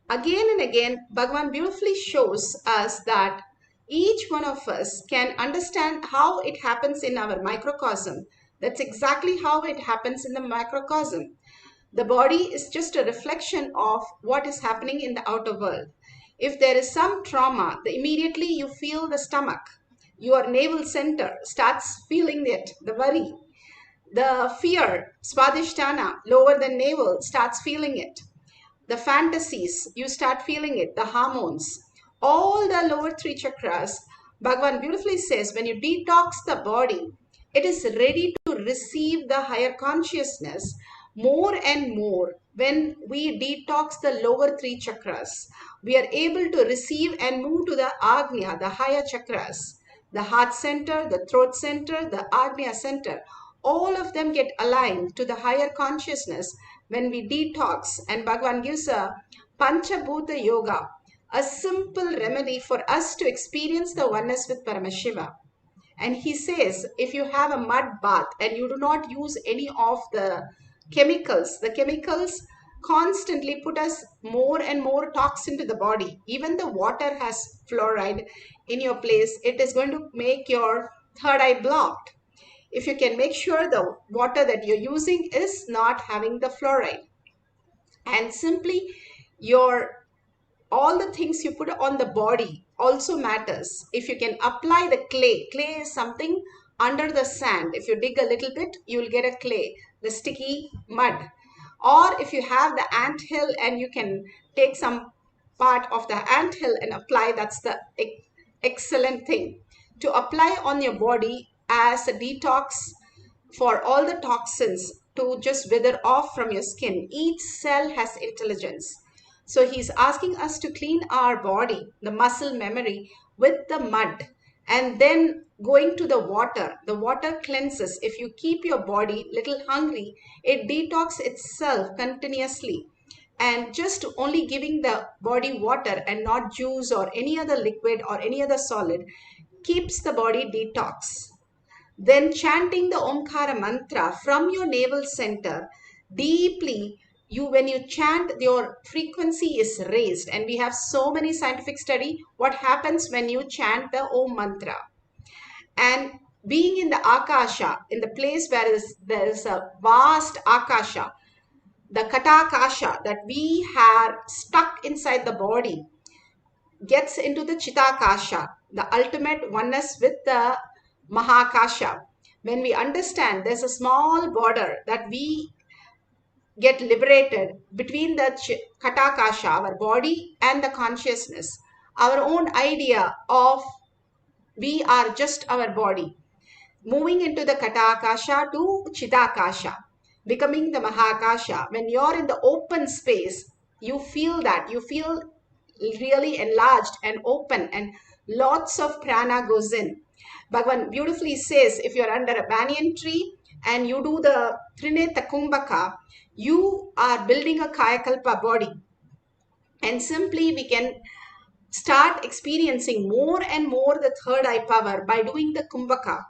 Again and again, Bhagavan beautifully shows us that each one of us can understand how it happens in our microcosm. That's exactly how it happens in the macrocosm. The body is just a reflection of what is happening in the outer world. If there is some trauma, immediately you feel the stomach. Your navel center starts feeling it, the worry. The fear, swadhisthana, lower than navel, starts feeling it. The fantasies, you start feeling it, the hormones, all the lower three chakras. Bhagavan beautifully says when you detox the body, it is ready to receive the higher consciousness more and more. When we detox the lower three chakras, we are able to receive and move to the Agnya, the higher chakras, the heart center, the throat center, the Agnya center. All of them get aligned to the higher consciousness when we detox. And Bhagavan gives a Panchabhuta Yoga, a simple remedy for us to experience the oneness with Paramashiva. And he says, if you have a mud bath and you do not use any of the chemicals constantly put us more and more toxin to the body. Even the water has fluoride in your place. It is going to make your third eye blocked. If you can make sure the water that you're using is not having the fluoride, and simply your all the things you put on the body also matters. If you can apply the clay is something under the sand. If you dig a little bit, you will get a clay, the sticky mud. Or if you have the ant hill and you can take some part of the ant hill and apply, that's the excellent thing to apply on your body as a detox for all the toxins to just wither off from your skin. Each cell has intelligence. So he's asking us to clean our body, the muscle memory, with the mud, and then going to the water. The water cleanses. If you keep your body little hungry, it detox itself continuously. And just only giving the body water and not juice or any other liquid or any other solid keeps the body detox. Then chanting the Omkara mantra from your navel center deeply, when you chant, your frequency is raised. And we have so many scientific study what happens when you chant the Om mantra. And being in the Akasha, in the place where there is a vast Akasha, the Katakasha that we are stuck inside the body, gets into the Chitakasha, the ultimate oneness with the Mahakasha. When we understand there's a small border that we get liberated between the Katakasha, our body, and the consciousness, our own idea of we are just our body, moving into the Katakasha to Chitakasha, becoming the Mahakasha. When you're in the open space, you feel that. You feel really enlarged and open, and lots of prana goes in. Bhagavan beautifully says, if you're under a banyan tree and you do the Trineta Kumbhaka, you are building a Kayakalpa body. And simply we can start experiencing more and more the third eye power by doing the Kumbhaka.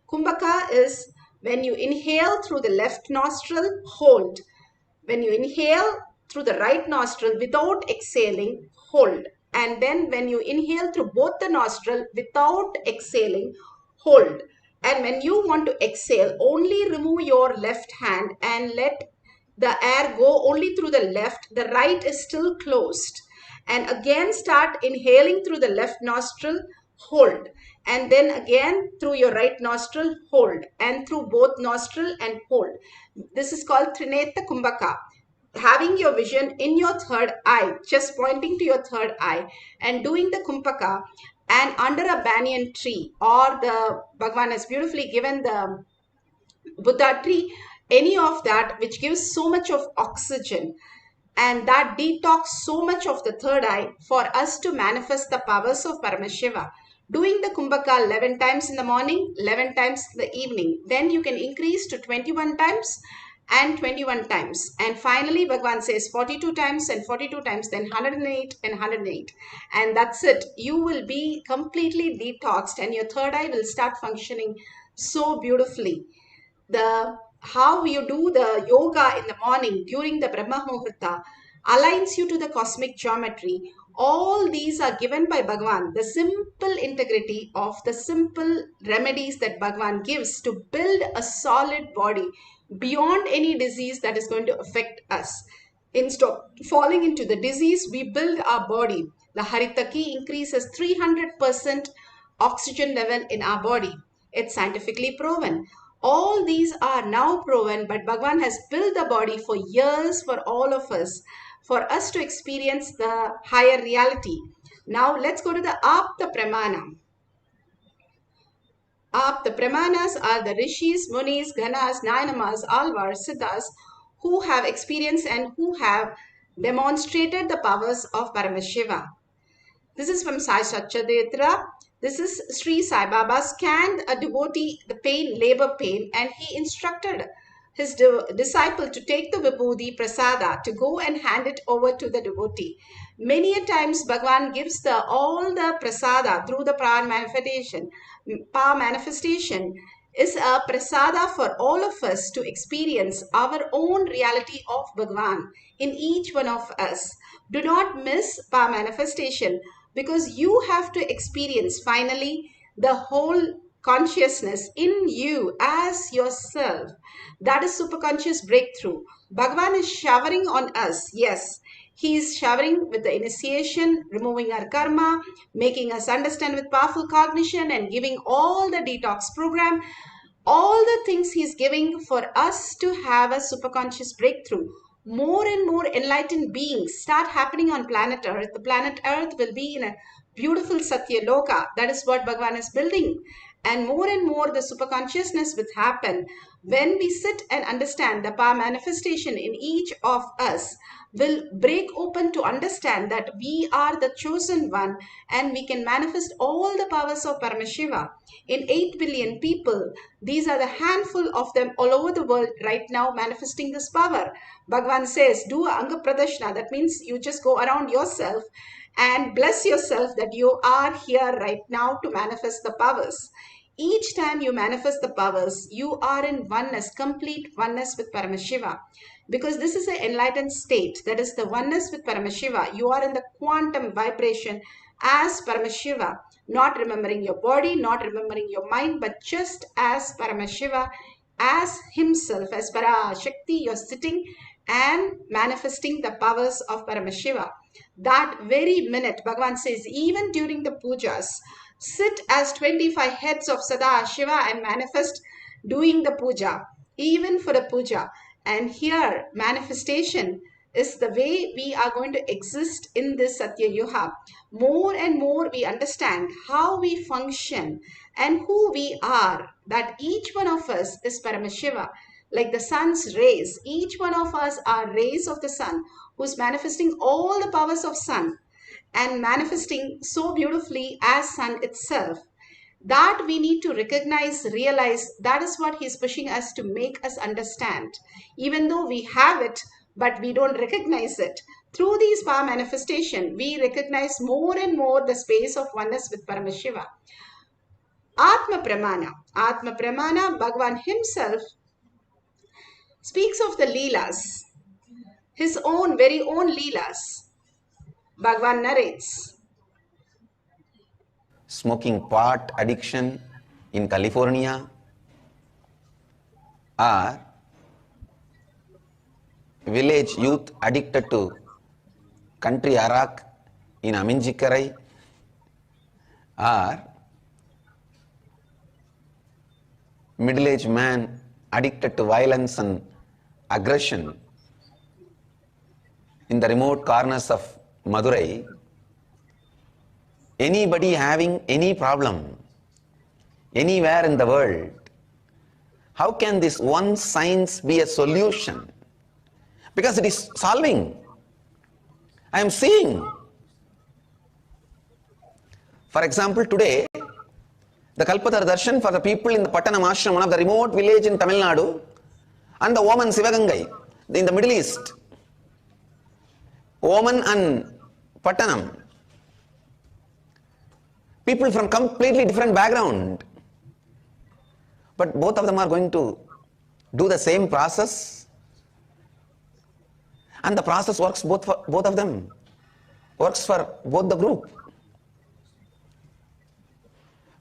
Kumbhaka is when you inhale through the left nostril, hold. When you inhale through the right nostril without exhaling, hold. And then when you inhale through both the nostril without exhaling, hold. And when you want to exhale, only remove your left hand and let the air go only through the left. The right is still closed. And again start inhaling through the left nostril, hold. And then again through your right nostril, hold. And through both nostril and hold. This is called Trineta Kumbhaka. Having your vision in your third eye, just pointing to your third eye and doing the Kumbhaka, and under a banyan tree, or the Bhagavan has beautifully given the Buddha tree, any of that which gives so much of oxygen and that detox so much of the third eye for us to manifest the powers of Paramashiva. Doing the Kumbhaka 11 times in the morning, 11 times in the evening. Then you can increase to 21 times and 21 times. And finally, Bhagavan says 42 times and 42 times, then 108 and 108. And that's it. You will be completely detoxed and your third eye will start functioning so beautifully. The how you do the yoga in the morning during the Brahma Muhurta aligns you to the cosmic geometry. All these are given by Bhagavan. The simple integrity of the simple remedies that Bhagavan gives to build a solid body beyond any disease that is going to affect us. Instead of falling into the disease, we build our body. The Haritaki increases 300% oxygen level in our body. It's scientifically proven. All these are now proven, but Bhagavan has built the body for years for all of us, for us to experience the higher reality. Now let's go to the Apta Pramana. The Pramanas are the Rishis, Munis, Ganas, Nayanamas, Alvars, Siddhas who have experienced and who have demonstrated the powers of Paramashiva. This is from Sai Satchadetra. This is Sri Sai Baba scanned a devotee, the pain, labor pain, and he instructed his disciple to take the vibhuti prasada, to go and hand it over to the devotee. Many a times Bhagavan gives all the prasada through the power manifestation. Power manifestation is a prasada for all of us to experience our own reality of Bhagavan in each one of us. Do not miss power manifestation, because you have to experience finally the whole consciousness in you as yourself. That is superconscious breakthrough. Bhagavan is showering on us. Yes, he is showering with the initiation, removing our karma, making us understand with powerful cognition, and giving all the detox program, all the things he's giving for us to have a superconscious breakthrough. More and more enlightened beings start happening on planet Earth. The planet Earth will be in a beautiful Satya Loka. That is what Bhagavan is building. And more the superconsciousness will happen when we sit and understand the power manifestation in each of us will break open to understand that we are the chosen one and we can manifest all the powers of Paramashiva. In 8 billion people, these are the handful of them all over the world right now manifesting this power. Bhagavan says, do Anga Pradashna. That means you just go around yourself and bless yourself that you are here right now to manifest the powers. Each time you manifest the powers, you are in oneness, complete oneness with Paramashiva. Because this is an enlightened state, that is the oneness with Paramashiva. You are in the quantum vibration as Paramashiva, not remembering your body, not remembering your mind, but just as Paramashiva, as himself, as Parashakti, you're sitting and manifesting the powers of Paramashiva. That very minute, Bhagavan says, even during the pujas, sit as 25 heads of Sada Shiva and manifest doing the puja, even for the puja. And here, manifestation is the way we are going to exist in this Satya Yuga. More and more we understand how we function and who we are, that each one of us is Paramashiva. Like the sun's rays, each one of us are rays of the sun, who's manifesting all the powers of sun and manifesting so beautifully as sun itself. That we need to recognize, realize, that is what he's pushing us to make us understand. Even though we have it, but we don't recognize it. Through these power manifestation, we recognize more and more the space of oneness with Paramashiva. Atma Pramana. Atma Pramana, Bhagavan himself speaks of the Leelas, his own, very own Leelas. Bhagavan narrates. Smoking pot addiction in California, or village youth addicted to country arak in Aminjikarai, or middle-aged man addicted to violence and aggression in the remote corners of Madurai. Anybody having any problem anywhere in the world, how can this one science be a solution? Because it is solving. I am seeing. For example, today, the Kalpatara Darshan for the people in the Pattanam Ashram, one of the remote village in Tamil Nadu, and the Oman Sivagangai in the Middle East. Oman and Pattanam. People from completely different background. But both of them are going to do the same process, and the process works both for both of them, works for both the group.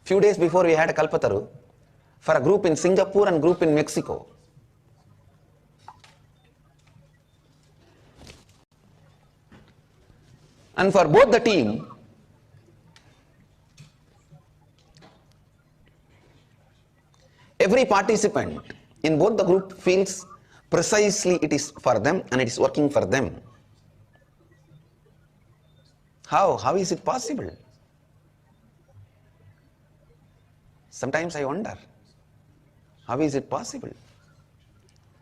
Few days before we had a Kalpataru for a group in Singapore and group in Mexico. And for both the team, every participant in both the group feels precisely it is for them and it is working for them. How? How is it possible? Sometimes I wonder, how is it possible?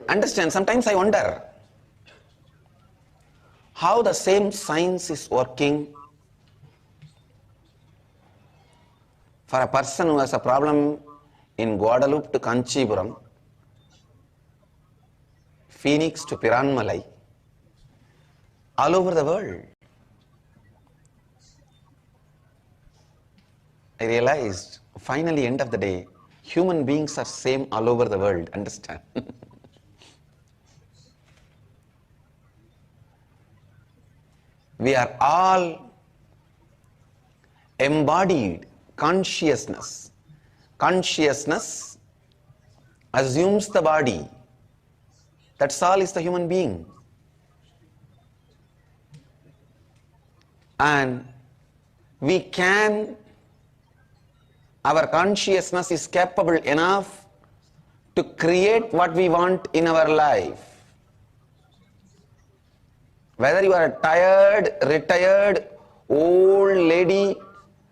Understand, sometimes I wonder how the same science is working for a person who has a problem in Guadalupe to Kanchipuram, Phoenix to Piranmalai, all over the world. I realized, finally, end of the day, human beings are same all over the world, understand? We are all embodied consciousness. Consciousness assumes the body. That's all is the human being. And we can, our consciousness is capable enough to create what we want in our life. Whether you are a tired, retired, old lady,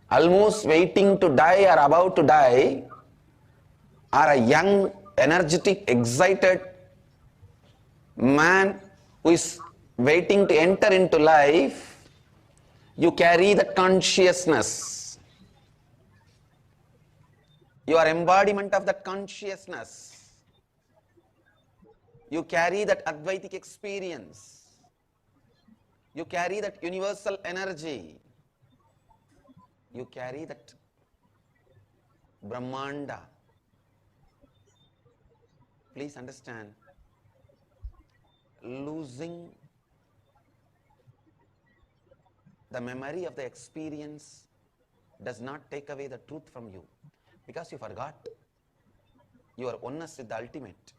almost waiting to die or about to die, or a young, energetic, excited man who is waiting to enter into life, you carry that consciousness. You are embodiment of that consciousness. You carry that Advaitic experience. You carry that universal energy. You carry that Brahmanda. Please understand, losing the memory of the experience does not take away the truth from you, because you forgot your oneness with the ultimate.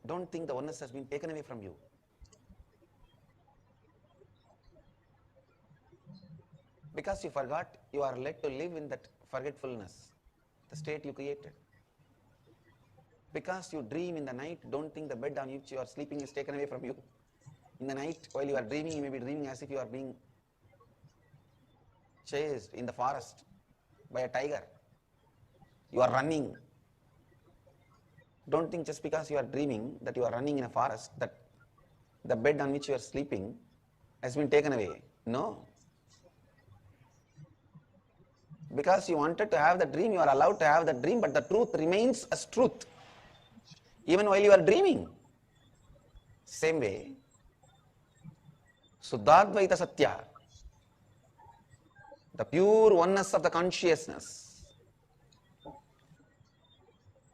Don't think the oneness has been taken away from you. Because you forgot, you are led to live in that forgetfulness, the state you created. Because you dream in the night, don't think the bed on which you are sleeping is taken away from you. In the night, while you are dreaming, you may be dreaming as if you are being chased in the forest by a tiger. You are running. Don't think just because you are dreaming that you are running in a forest, that the bed on which you are sleeping has been taken away. No. Because you wanted to have the dream, you are allowed to have the dream, but the truth remains as truth, even while you are dreaming. Same way, Suddhadvaita Satya, the pure oneness of the consciousness,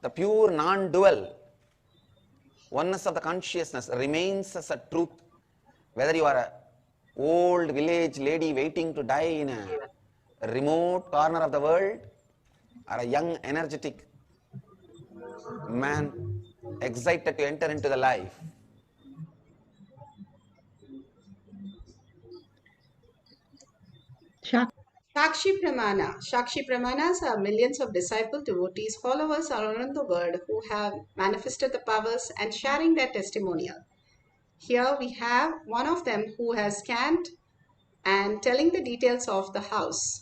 the pure non-dual oneness of the consciousness remains as a truth, whether you are an old village lady waiting to die in a remote corner of the world, or a young, energetic man excited to enter into the life. Shakshi Pramana. Shakshi Pramanas are millions of disciple devotees, followers all around the world who have manifested the powers and sharing their testimonial. Here we have one of them who has scanned and telling the details of the house.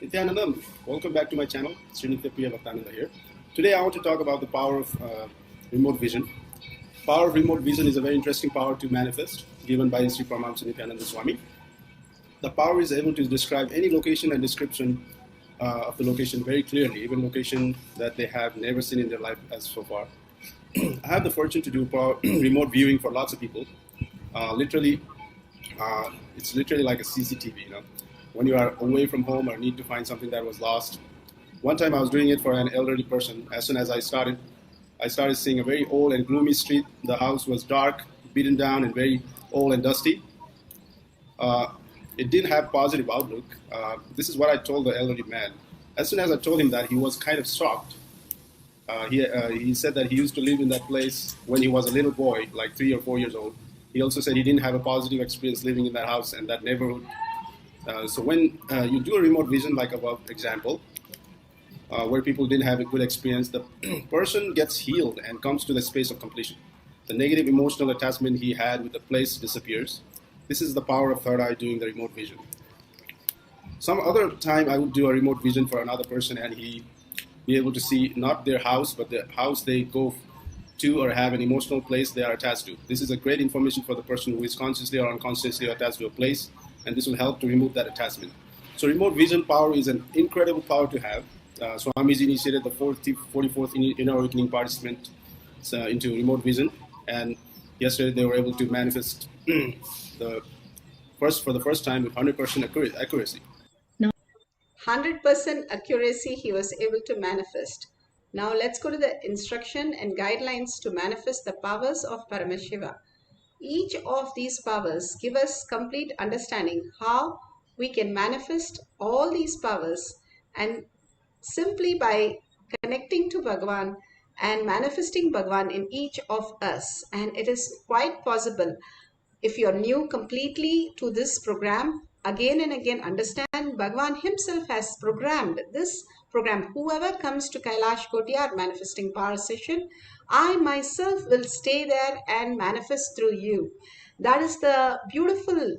Nithyanandam, welcome back to my channel. Srinitya Priya Bhaktananda here. Today I want to talk about the power of remote vision. Power of remote vision is a very interesting power to manifest, given by Sri Paramahamsa Nithyananda Swami. The power is able to describe any location and description of the location very clearly, even location that they have never seen in their life as so far. I have the fortune to do remote viewing for lots of people. It's literally like a CCTV, when you are away from home or need to find something that was lost. One time I was doing it for an elderly person. As soon as I started seeing a very old and gloomy street. The house was dark, beaten down, and very old and dusty. It didn't have positive outlook. This is what I told the elderly man. As soon as I told him that, he was kind of shocked. He said that he used to live in that place when he was a little boy, like 3 or 4 years old. He also said he didn't have a positive experience living in that house and that neighborhood. So when you do a remote vision, like above example, where people didn't have a good experience, the person gets healed and comes to the space of completion. The negative emotional attachment he had with the place disappears. This is the power of third eye doing the remote vision. Some other time I would do a remote vision for another person and he be able to see not their house, but the house they go to or have an emotional place they are attached to. This is a great information for the person who is consciously or unconsciously attached to a place, and this will help to remove that attachment. So remote vision power is an incredible power to have. Swamiji initiated the 44th Inner Awakening participant into remote vision, and yesterday they were able to manifest for the first time with 100% accuracy. 100% accuracy he was able to manifest. Now let's go to the instruction and guidelines to manifest the powers of Paramashiva. Each of these powers give us complete understanding how we can manifest all these powers, and simply by connecting to Bhagavan and manifesting Bhagavan in each of us. And it is quite possible. If you're new completely to this program, again and again understand Bhagavan himself has programmed this program. Whoever comes to Kailash Kotiyar manifesting power session, I myself will stay there and manifest through you. That is the beautiful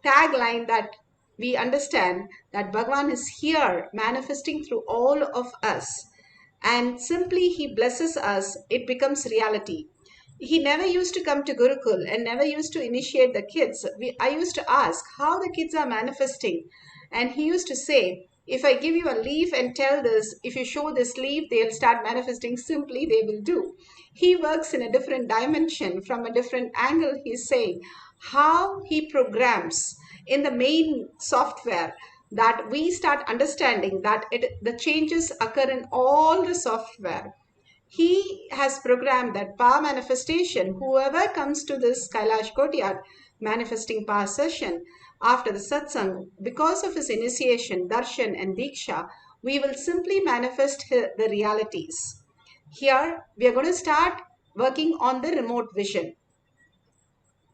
tagline that we understand, that Bhagavan is here manifesting through all of us. And simply he blesses us, it becomes reality. He never used to come to Gurukul and never used to initiate the kids. I used to ask how the kids are manifesting. And he used to say, if I give you a leaf and tell this, if you show this leaf, they'll start manifesting. Simply they will do. He works in a different dimension, from a different angle. He's saying how he programs in the main software, that we start understanding that the changes occur in all the software. He has programmed that power manifestation. Whoever comes to this Kailash Kotiyar manifesting power session after the satsang, because of his initiation, darshan and diksha, we will simply manifest the realities. Here we are going to start working on the remote vision,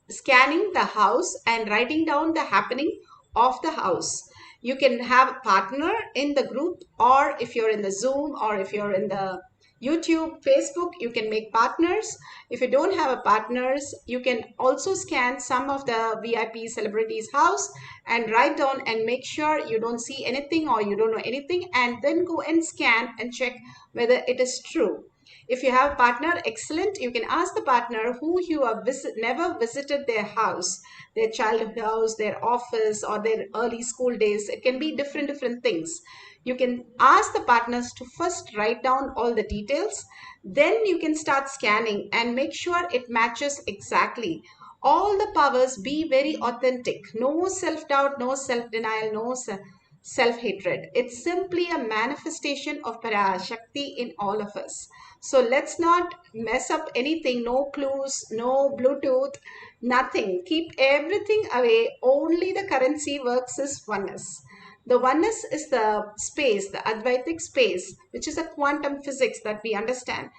scanning the house and writing down the happening of the house. You can have a partner in the group, or if you're in the Zoom, or if you're in the YouTube, Facebook, you can make partners. If you don't have a partners, you can also scan some of the VIP celebrities' house and write down and make sure you don't see anything or you don't know anything, and then go and scan and check whether it is true. If you have a partner, excellent. You can ask the partner who you have never visited their house, their childhood house, their office, or their early school days. It can be different things. You can ask the partners to first write down all the details. Then you can start scanning and make sure it matches exactly. All the powers be very authentic. No self-doubt, no self-denial, no self-hatred. It's simply a manifestation of Parashakti in all of us. So let's not mess up anything. No clues, no Bluetooth, nothing. Keep everything away. Only the currency works is oneness. The oneness is the space, the Advaitic space, which is a quantum physics that we understand.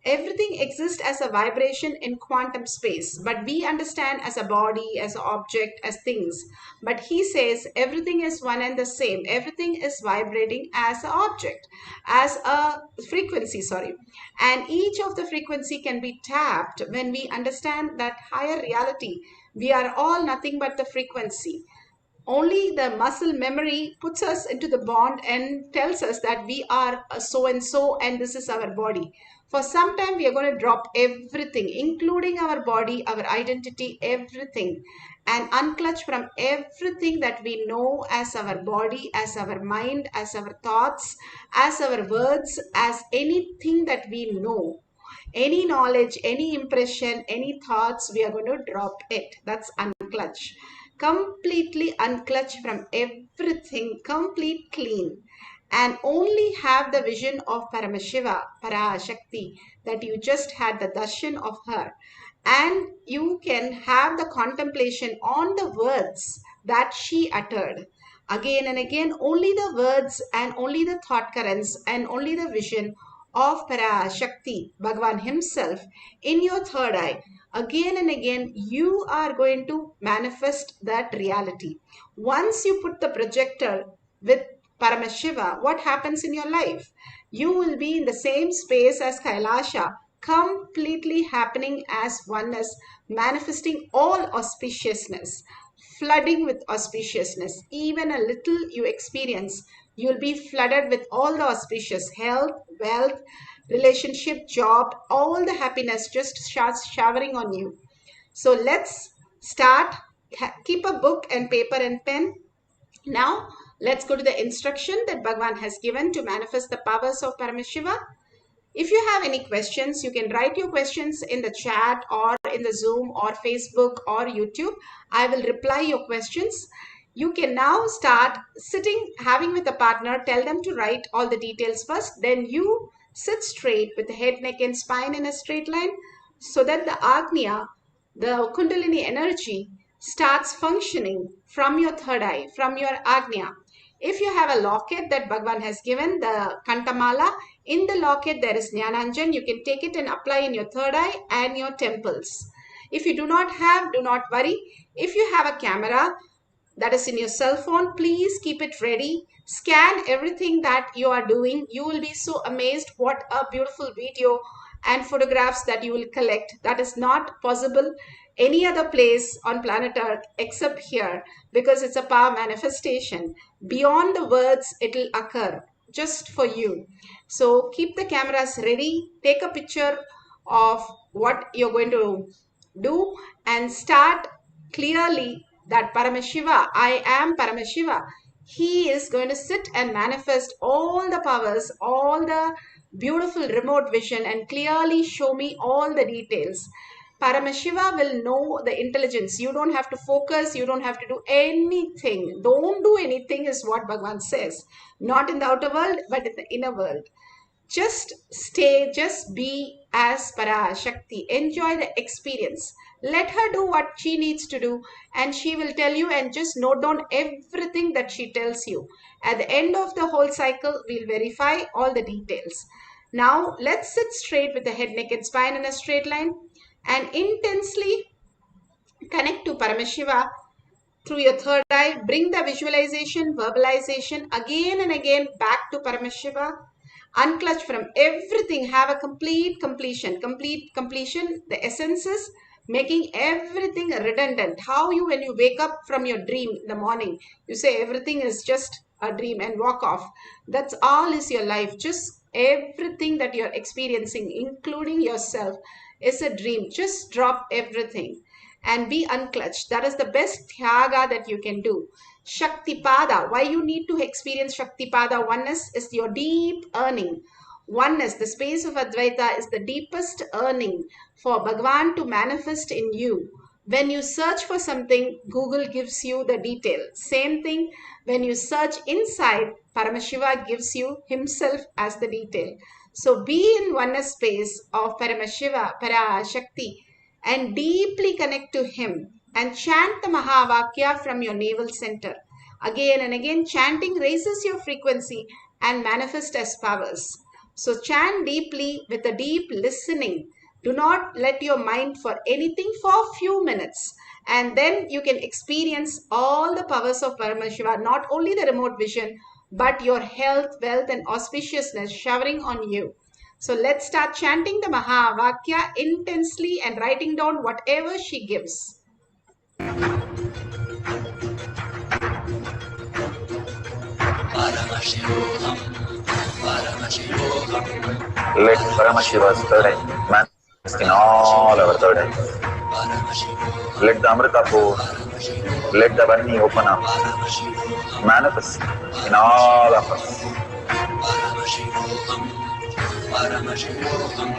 Everything exists as a vibration in quantum space, but we understand as a body, as an object, as things. But he says everything is one and the same. Everything is vibrating as an object, as a frequency, sorry. And each of the frequency can be tapped when we understand that higher reality. We are all nothing but the frequency. Only the muscle memory puts us into the bond and tells us that we are so and so and this is our body. For some time we are going to drop everything, including our body, our identity, everything, and unclutch from everything that we know as our body, as our mind, as our thoughts, as our words, as anything that we know. Any knowledge, any impression, any thoughts, we are going to drop it. That's unclutch. completely unclutch from everything, complete clean, and only have the vision of Paramashiva, Parashakti, that you just had the darshan of her. And you can have the contemplation on the words that she uttered. Again and again, only the words and only the thought currents and only the vision of Parashakti, Bhagavan himself, in your third eye. Again and again, you are going to manifest that reality. Once you put the projector with Paramashiva, what happens in your life? You will be in the same space as Kailasa, completely happening as oneness, manifesting all auspiciousness, flooding with auspiciousness. Even a little you experience, you'll be flooded with all the auspicious health, wealth, relationship, job, all the happiness just starts showering on you. So let's start. Keep a book and paper and pen. Now, let's go to the instruction that Bhagavan has given to manifest the powers of Paramashiva. If you have any questions, you can write your questions in the chat or in the Zoom or Facebook or YouTube. I will reply your questions. You can now start sitting, having with a partner, tell them to write all the details first. Then you sit straight with the head, neck and spine in a straight line so that the Agnya, the Kundalini energy, starts functioning from your third eye, from your Agnya. If you have a locket that Bhagavan has given, the Kantamala, in the locket there is Jnananjan. You can take it and apply in your third eye and your temples. If you do not have, do not worry. If you have a camera that is in your cell phone, please keep it ready. Scan everything that you are doing. You will be so amazed what a beautiful video and photographs that you will collect. That is not possible any other place on planet Earth except here, because it's a power manifestation. Beyond the words, it will occur just for you. So keep the cameras ready. Take a picture of what you're going to do and start clearly that Paramashiva, I am Paramashiva. He is going to sit and manifest all the powers, all the beautiful remote vision and clearly show me all the details. Paramashiva will know the intelligence. You don't have to focus. You don't have to do anything. Don't do anything is what Bhagavan says. Not in the outer world, but in the inner world. Just stay, just be as Parashakti. Enjoy the experience. Let her do what she needs to do and she will tell you, and just note down everything that she tells you. At the end of the whole cycle, we'll verify all the details. Now, let's sit straight with the head, neck and spine in a straight line and intensely connect to Paramashiva through your third eye. Bring the visualization, verbalization again and again back to Paramashiva. Unclutch from everything. Have a complete completion. The essence is making everything redundant. How you, when you wake up from your dream in the morning, you say everything is just a dream and walk off. That's all is your life. Just everything that you're experiencing, including yourself, is a dream. Just drop everything and be unclutched. That is the best tyaga that you can do. Shaktipada. Why you need to experience Shaktipada? Oneness is your deep earning. Oneness, the space of Advaita, is the deepest earning for Bhagavan to manifest in you. When you search for something, Google gives you the detail. Same thing, when you search inside, Paramashiva gives you himself as the detail. So be in oneness space of Paramashiva, Parashakti, and deeply connect to him and chant the Mahavakya from your navel center. Again and again, chanting raises your frequency and manifests as powers. So chant deeply with a deep listening. Do not let your mind for anything for a few minutes. And then you can experience all the powers of Paramashiva, not only the remote vision, but your health, wealth, and auspiciousness showering on you. So let's start chanting the Mahavakya intensely and writing down whatever she gives. Paramashivoham, Paramashivoham, Let Paramashiva's third eye manifest in all our third eyes. Let the Amrita pour, let the Varni open up, manifest in all of us. Paramashivoham, Paramashivoham,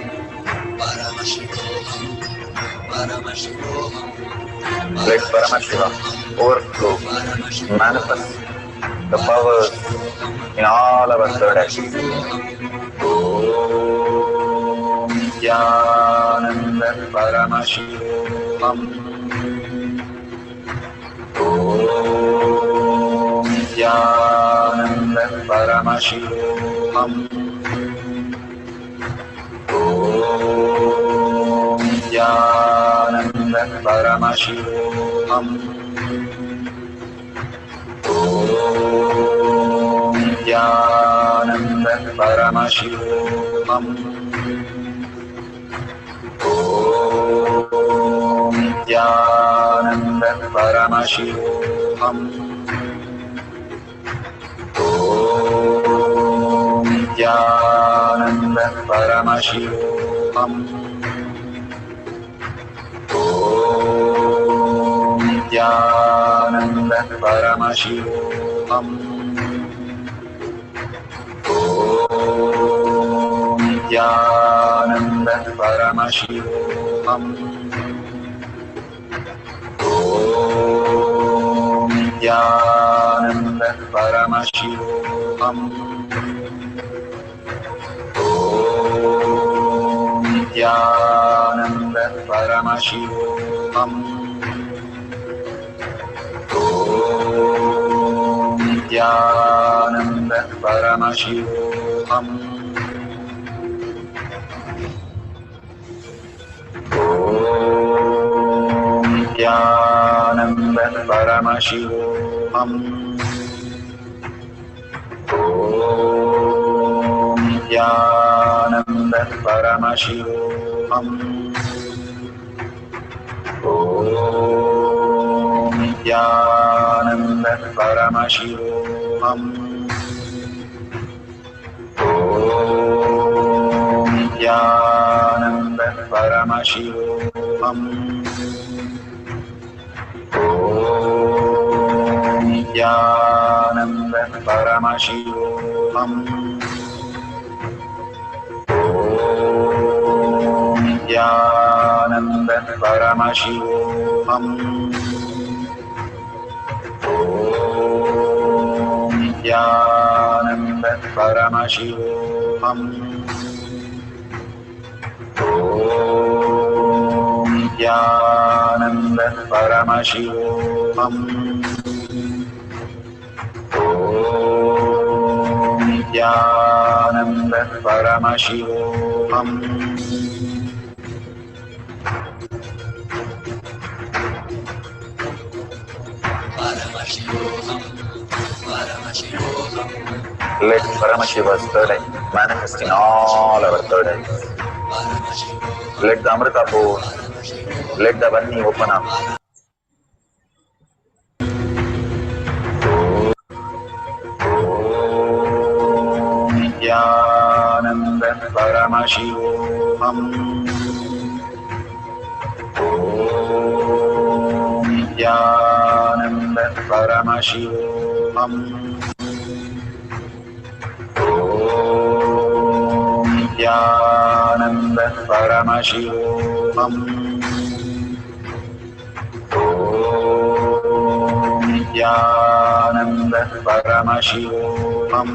Paramashivoham, Let Paramashiva overflow, manifest the powers in all our third eye. Om Nityananda Paramashivam. Om Nityananda Paramashivoham. Om Nityananda Paramashivoham. Om Nityananda Paramashivoham. Om Nityananda Paramashivoham. Om Nityananda Paramashivoham. Om Nityananda Paramashivoham. Om Nityananda Paramashivoham. Om Nityananda Paramashivoham. Om Nityananda Paramashivoham. Om Nityananda Paramashivoham. Om Nityananda Paramashivoham. Om Nityananda Paramashivoham. Om Nityananda Paramashivoham. Om Nityananda Paramashivoham. Om Nityananda Paramashivoham. Om Nityananda Paramashivoham. Om Nityananda Paramashivoham. Om Nityananda Paramashivoham. Om Nityananda Paramashivoham. Let Paramashiva's third eye manifest in all our third eyes. Let the Amrita pour, let the Vani open up. Om Nityananda Paramashivoham. Om Nityananda Paramashivoham. Om Nityananda Paramashivoham. Om Nityananda Paramashivoham.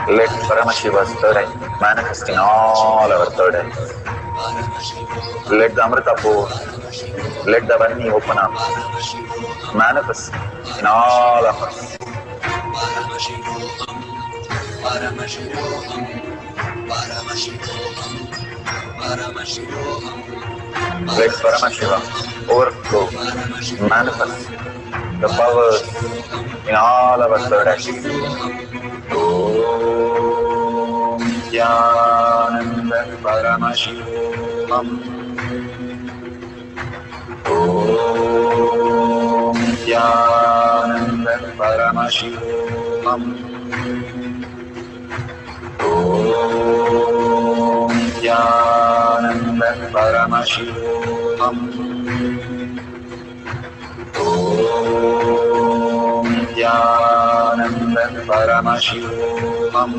Let Paramashiva's third eye manifest in all our third eyes. Let the Amrita pour, let the Vani open up, manifest in all of us. Let Paramashiva overflow, manifest the powers in all our third eyes. Om Nityananda Paramashivoham. Om Nityananda Paramashivoham. Om Nityananda Paramashivoham. Om Paramashivoham.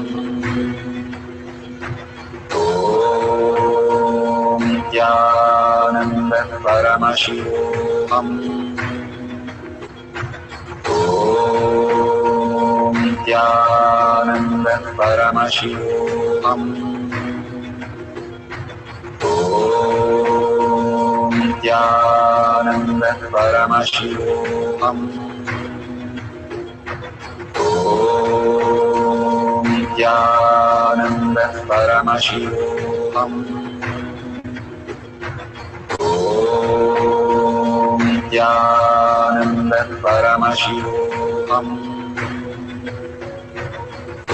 Om Nithyananda Paramashivoham. Om Nithyananda Paramashivoham. Om Nithyananda Paramashivoham. Om Nithyananda Paramashivoham. Om Nithyananda Paramashivoham.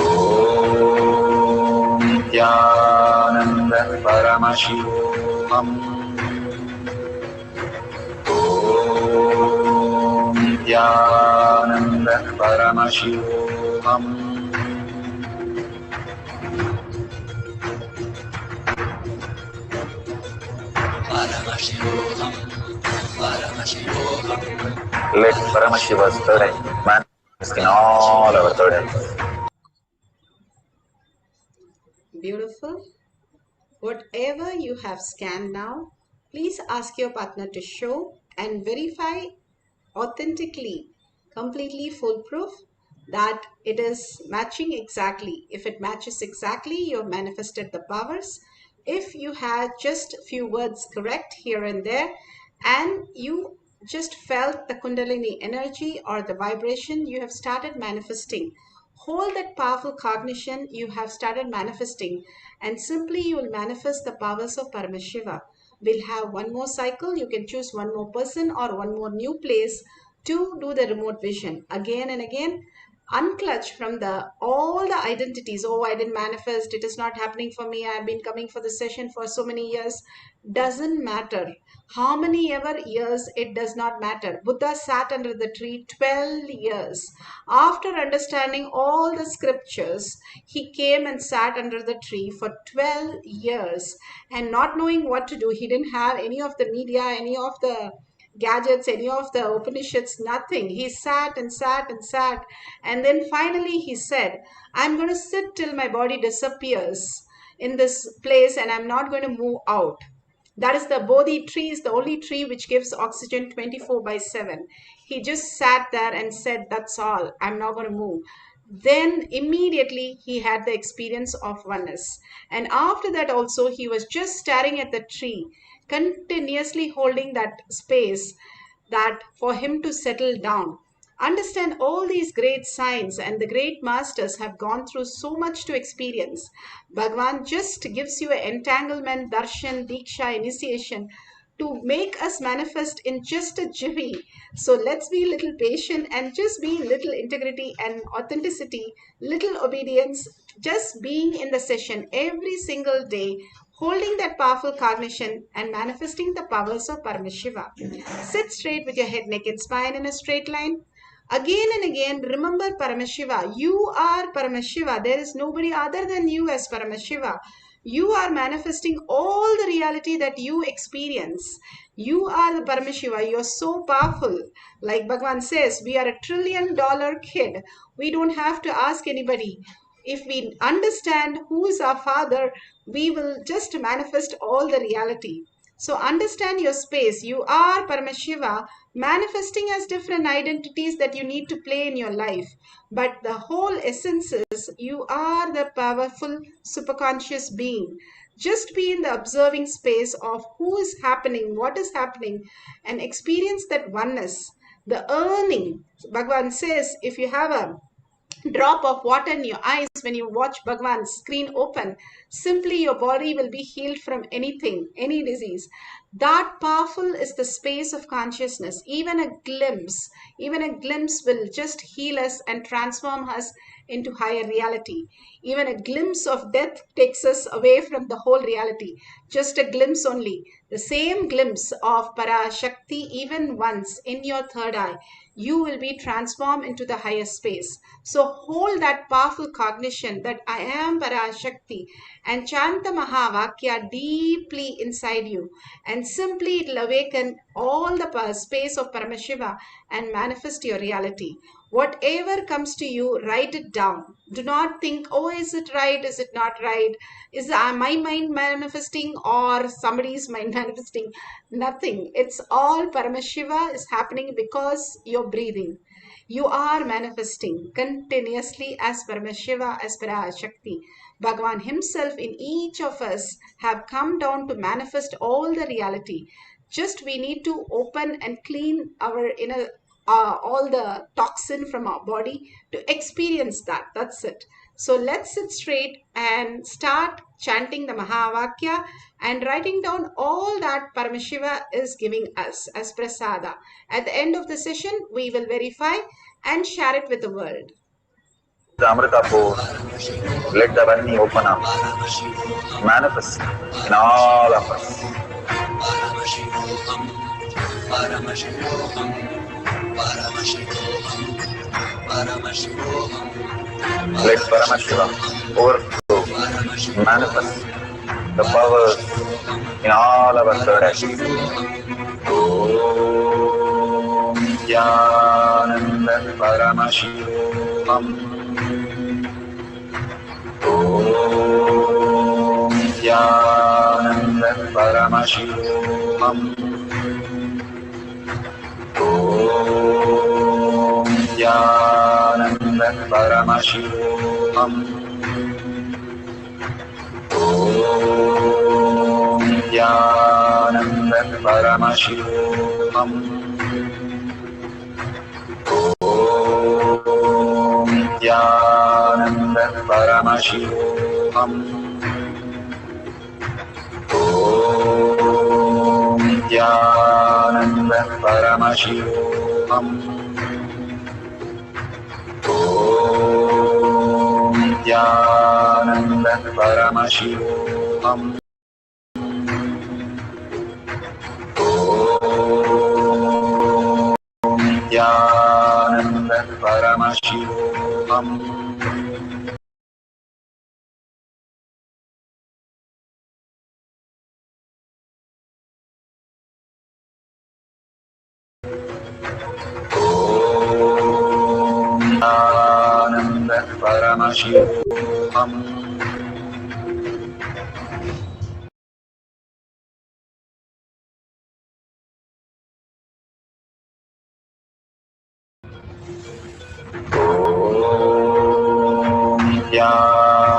Om Nithyananda Paramashivoham. Om Nithyananda Paramashivoham. Paramashivoham, Paramashivoham. Let Paramashiva's third eye manifest in all our third eyes. Beautiful. Whatever you have scanned now, please ask your partner to show and verify authentically, completely foolproof, that it is matching exactly. If it matches exactly, you have manifested the powers. If you had just few words correct here and there, and you just felt the Kundalini energy or the vibration, you have started manifesting. Hold that powerful cognition, you have started manifesting, and simply you will manifest the powers of Paramashiva. We'll have one more cycle. You can choose one more person or one more new place to do the remote vision again and again. Unclutch from the all the identities. Oh, I didn't manifest, it is not happening for me, I've been coming for the session for so many years. Doesn't matter how many ever years, it does not matter. Buddha sat under the tree 12 years. After understanding all the scriptures, he came and sat under the tree for 12 years, and not knowing what to do. He didn't have any of the media, any of the gadgets, any of the Upanishads, nothing. He sat and sat and sat. And then finally he said, I'm going to sit till my body disappears in this place and I'm not going to move out. That is the Bodhi tree, is the only tree which gives oxygen 24/7. He just sat there and said, that's all, I'm not going to move. Then immediately he had the experience of oneness. And after that also, he was just staring at the tree, continuously holding that space, that for him to settle down. Understand, all these great signs and the great masters have gone through so much to experience. Bhagwan just gives you an entanglement, darshan, diksha, initiation to make us manifest in just a jiffy. So let's be a little patient and just be little integrity and authenticity, little obedience, just being in the session every single day, holding that powerful cognition and manifesting the powers of Paramashiva. Sit straight with your head, neck, and spine in a straight line. Again and again, remember Paramashiva. You are Paramashiva. There is nobody other than you as Paramashiva. You are manifesting all the reality that you experience. You are the Paramashiva. You are so powerful. Like Bhagavan says, we are $1 trillion kid. We don't have to ask anybody. If we understand who is our Father, we will just manifest all the reality. So understand your space. You are Paramashiva, manifesting as different identities that you need to play in your life. But the whole essence is you are the powerful superconscious being. Just be in the observing space of who is happening, what is happening, and experience that oneness. The earning, Bhagavan says, if you have a drop of water in your eyes when you watch Bhagwan's screen open, simply your body will be healed from anything, any disease. That powerful is the space of consciousness. Even a glimpse will just heal us and transform us into higher reality. Even a glimpse of death takes us away from the whole reality. Just a glimpse only. The same glimpse of Parashakti, even once in your third eye, you will be transformed into the higher space. So hold that powerful cognition that I am Parashakti and chant the Mahavakya deeply inside you, and simply it will awaken all the space of Paramashiva and manifest your reality. Whatever comes to you, write it down. Do not think, oh, is it right? Is it not right? Is my mind manifesting or somebody's mind manifesting? Nothing. It's all Paramashiva is happening because you're breathing. You are manifesting continuously as Paramashiva, as Parashakti. Bhagavan himself in each of us have come down to manifest all the reality. Just we need to open and clean our inner all the toxin from our body to experience that. That's it. So let's sit straight and start chanting the Mahavakya and writing down all that Paramashiva is giving us as prasada. At the end of the session, we will verify and share it with the world. The Amrita pore, let the Vani open up, manifest in all of us. Paramashivoham, Paramashivoham, Paramashivoham, Paramashivoham. Let Paramashiva overflow, manifest the powers in all our third eye. Om Nithyananda Paramashivam. Om Nithyananda Paramashivam. Om Nithyananda Paramashivam. Om Nithyananda Paramashivam. Om Nithyananda Paramashivoham. Om Nithyananda Paramashivoham. Om Nithyananda Paramashivoham. Om Nithyananda Paramashivoham. Om Nithyananda Paramashivoham. Om Nithyananda Paramashivoham. Om Nithyananda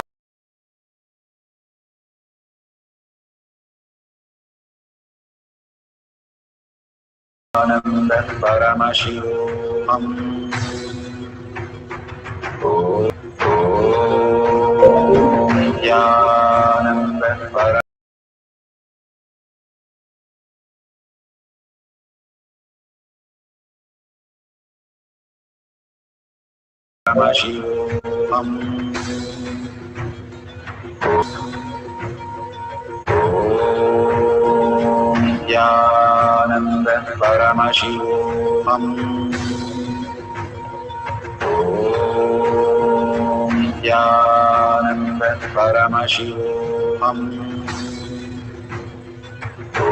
Paramashivoham. Om Nithyananda Paramashivoham. Om Nithyananda Paramashivoham. Om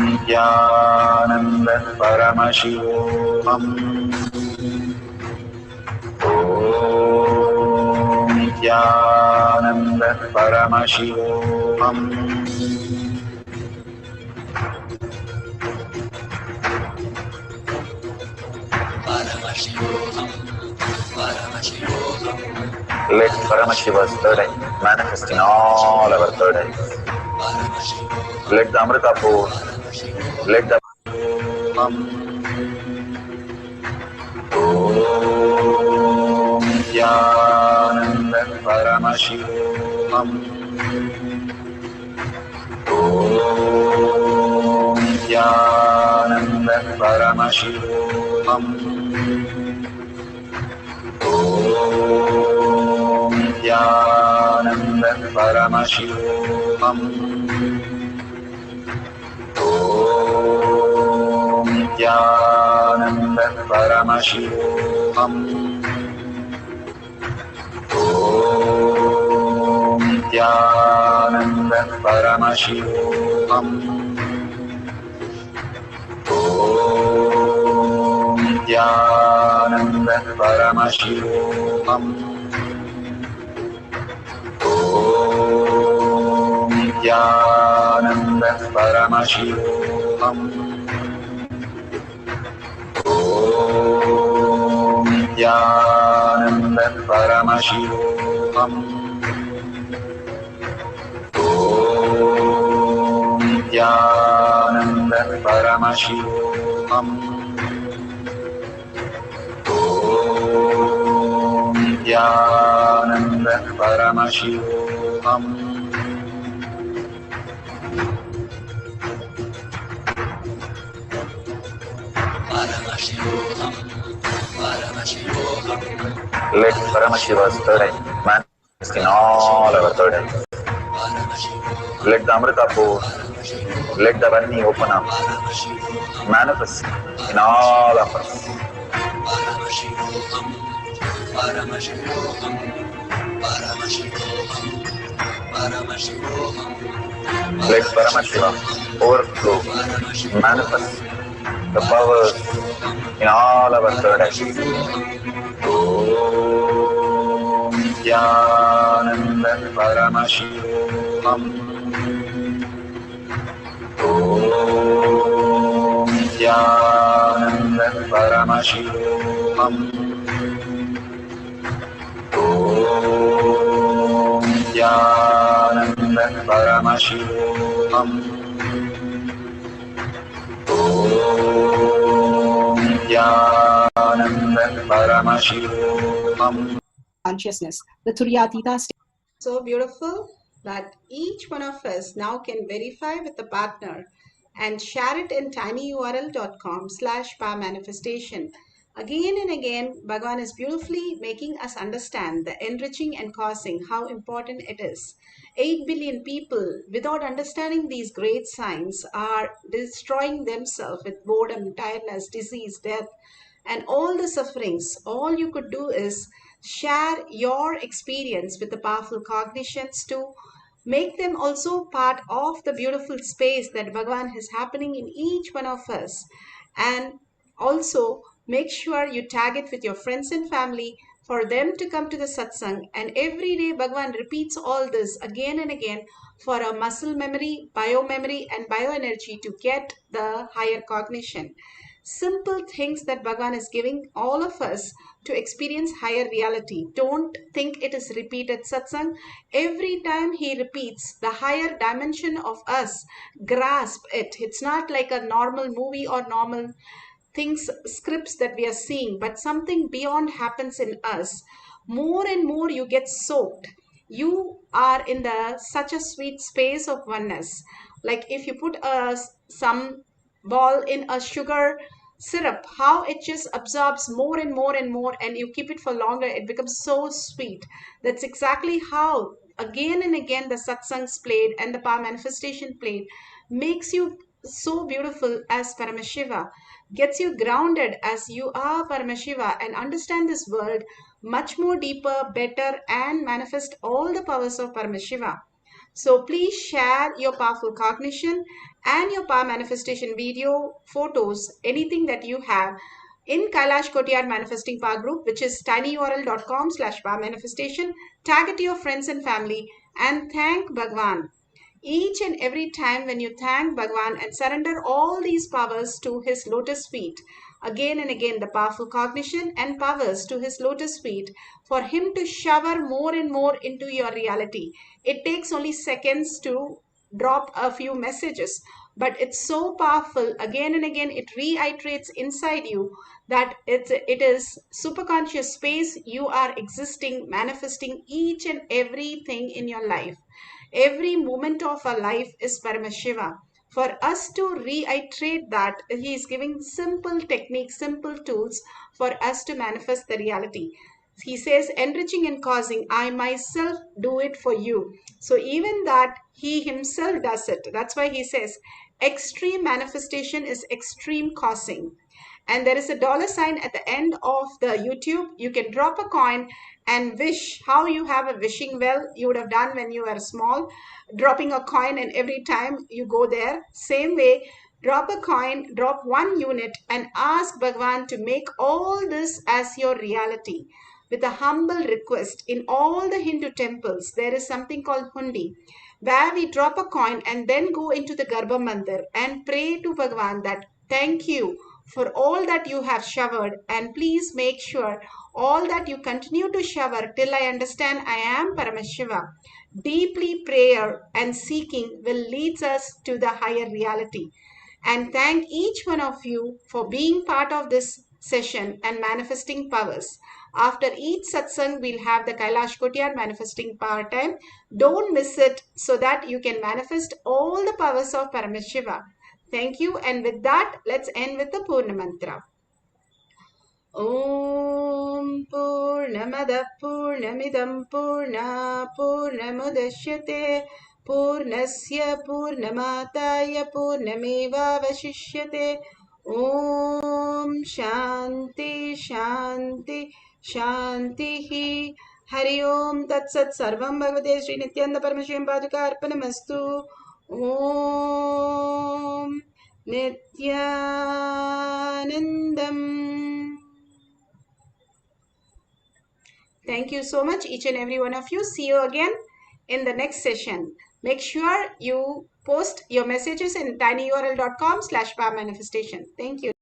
Nithyananda Paramashivoham. Om Nithyananda Paramashivoham. Paramashivoham, Paramashivoham, Let Paramashiva's third eye manifest in all our third eyes. Paramashivoham, Let the Amrita pore, let the Om Nithyananda Paramashivoham. Om Nithyananda Paramashivoham. Om Nithyananda Paramashivoham. Om Nithyananda Paramashivoham. Om Nithyananda Paramashivoham. Om Nithyananda Paramashivoham. Om Nithyananda Paramashivoham. Om Nithyananda Paramashivoham. Om Nithyananda Paramashivoham. Om Nithyananda Paramashivoham. Let Paramashiva's third eye manifest in all our third eyes. Let the Amrita pour, let the Vani open up, manifest in all of us. Let Paramashiva overflow, manifest the powers in all our third eyes. Om Nithyananda Paramashivoham. Om Nithyananda Paramashivoham. Om Nithyananda Paramashivoham. Om Nithyananda Paramashivoham. Consciousness, the Turyatita state. So beautiful that each one of us now can verify with the partner and share it in tinyurl.com/powermanifestation. Again and again, Bhagavan is beautifully making us understand the enriching and causing, how important it is. 8 billion people, without understanding these great signs, are destroying themselves with boredom, tiredness, disease, death, and all the sufferings. All you could do is share your experience with the powerful cognitions to make them also part of the beautiful space that Bhagavan is happening in each one of us. And also make sure you tag it with your friends and family for them to come to the satsang. And every day Bhagavan repeats all this again and again for a muscle memory, bio memory, and bioenergy to get the higher cognition. Simple things that Bhagavan is giving all of us to experience higher reality. Don't think it is repeated satsang. Every time he repeats, the higher dimension of us grasp it. It's not like a normal movie or normal things, scripts that we are seeing, but something beyond happens in us. More and more you get soaked. You are in the such a sweet space of oneness. Like if you put some ball in a sugar syrup, how it just absorbs more and more and more, and you keep it for longer, it becomes so sweet. That's exactly how again and again the satsangs played and the power manifestation played makes you so beautiful as Paramashiva, gets you grounded as you are Paramashiva, and understand this world much more deeper, better, and manifest all the powers of Paramashiva. So please share your powerful cognition and your power manifestation video, photos, anything that you have in Kailash Kotiyar Manifesting Power Group, which is tinyurl.com/power manifestation. Tag it to your friends and family and thank Bhagwan. Each and every time when you thank Bhagwan and surrender all these powers to his lotus feet, again and again the powerful cognition and powers to his lotus feet, for him to shower more and more into your reality. It takes only seconds to drop a few messages, but it's so powerful. Again and again it reiterates inside you that it is superconscious space. You are existing, manifesting each and everything in your life. Every moment of our life is Paramashiva. For us to reiterate that, he is giving simple techniques, simple tools for us to manifest the reality. He says, enriching and causing, I myself do it for you. So even that, he himself does it. That's why he says, extreme manifestation is extreme causing. And there is a $sign at the end of the YouTube. You can drop a coin and wish how you have a wishing well you would have done when you were small, dropping a coin and every time you go there. Same way, Drop a coin, drop 1 unit and ask Bhagwan to make all this as your reality. With a humble request, in all the Hindu temples, there is something called hundi, where we drop a coin and then go into the Garbha Mandir and pray to Bhagwan that thank you for all that you have showered, and please make sure all that you continue to shower till I understand I am Paramashiva. Deeply prayer and seeking will lead us to the higher reality. And thank each one of you for being part of this session and manifesting powers. After each satsang, we'll have the Kailash Kotyar manifesting power time. Don't miss it so that you can manifest all the powers of Paramashiva. Thank you. And with that, let's end with the Purna Mantra. Om Purnamada Purnamidam Purna Purnamudashyate Purnasya Purnamataya Purnameva Vashishyate. Om Shanti Shanti Shanti. Hari Om Tat Sat Sarvam Bhagavate Sri Nithyananda Paramashivam Paduka Arpanamastu. Om Nithyanandam. Thank you so much, each and every one of you. See you again in the next session. Make sure you post your messages in tinyurl.com/power manifestation. Thank you.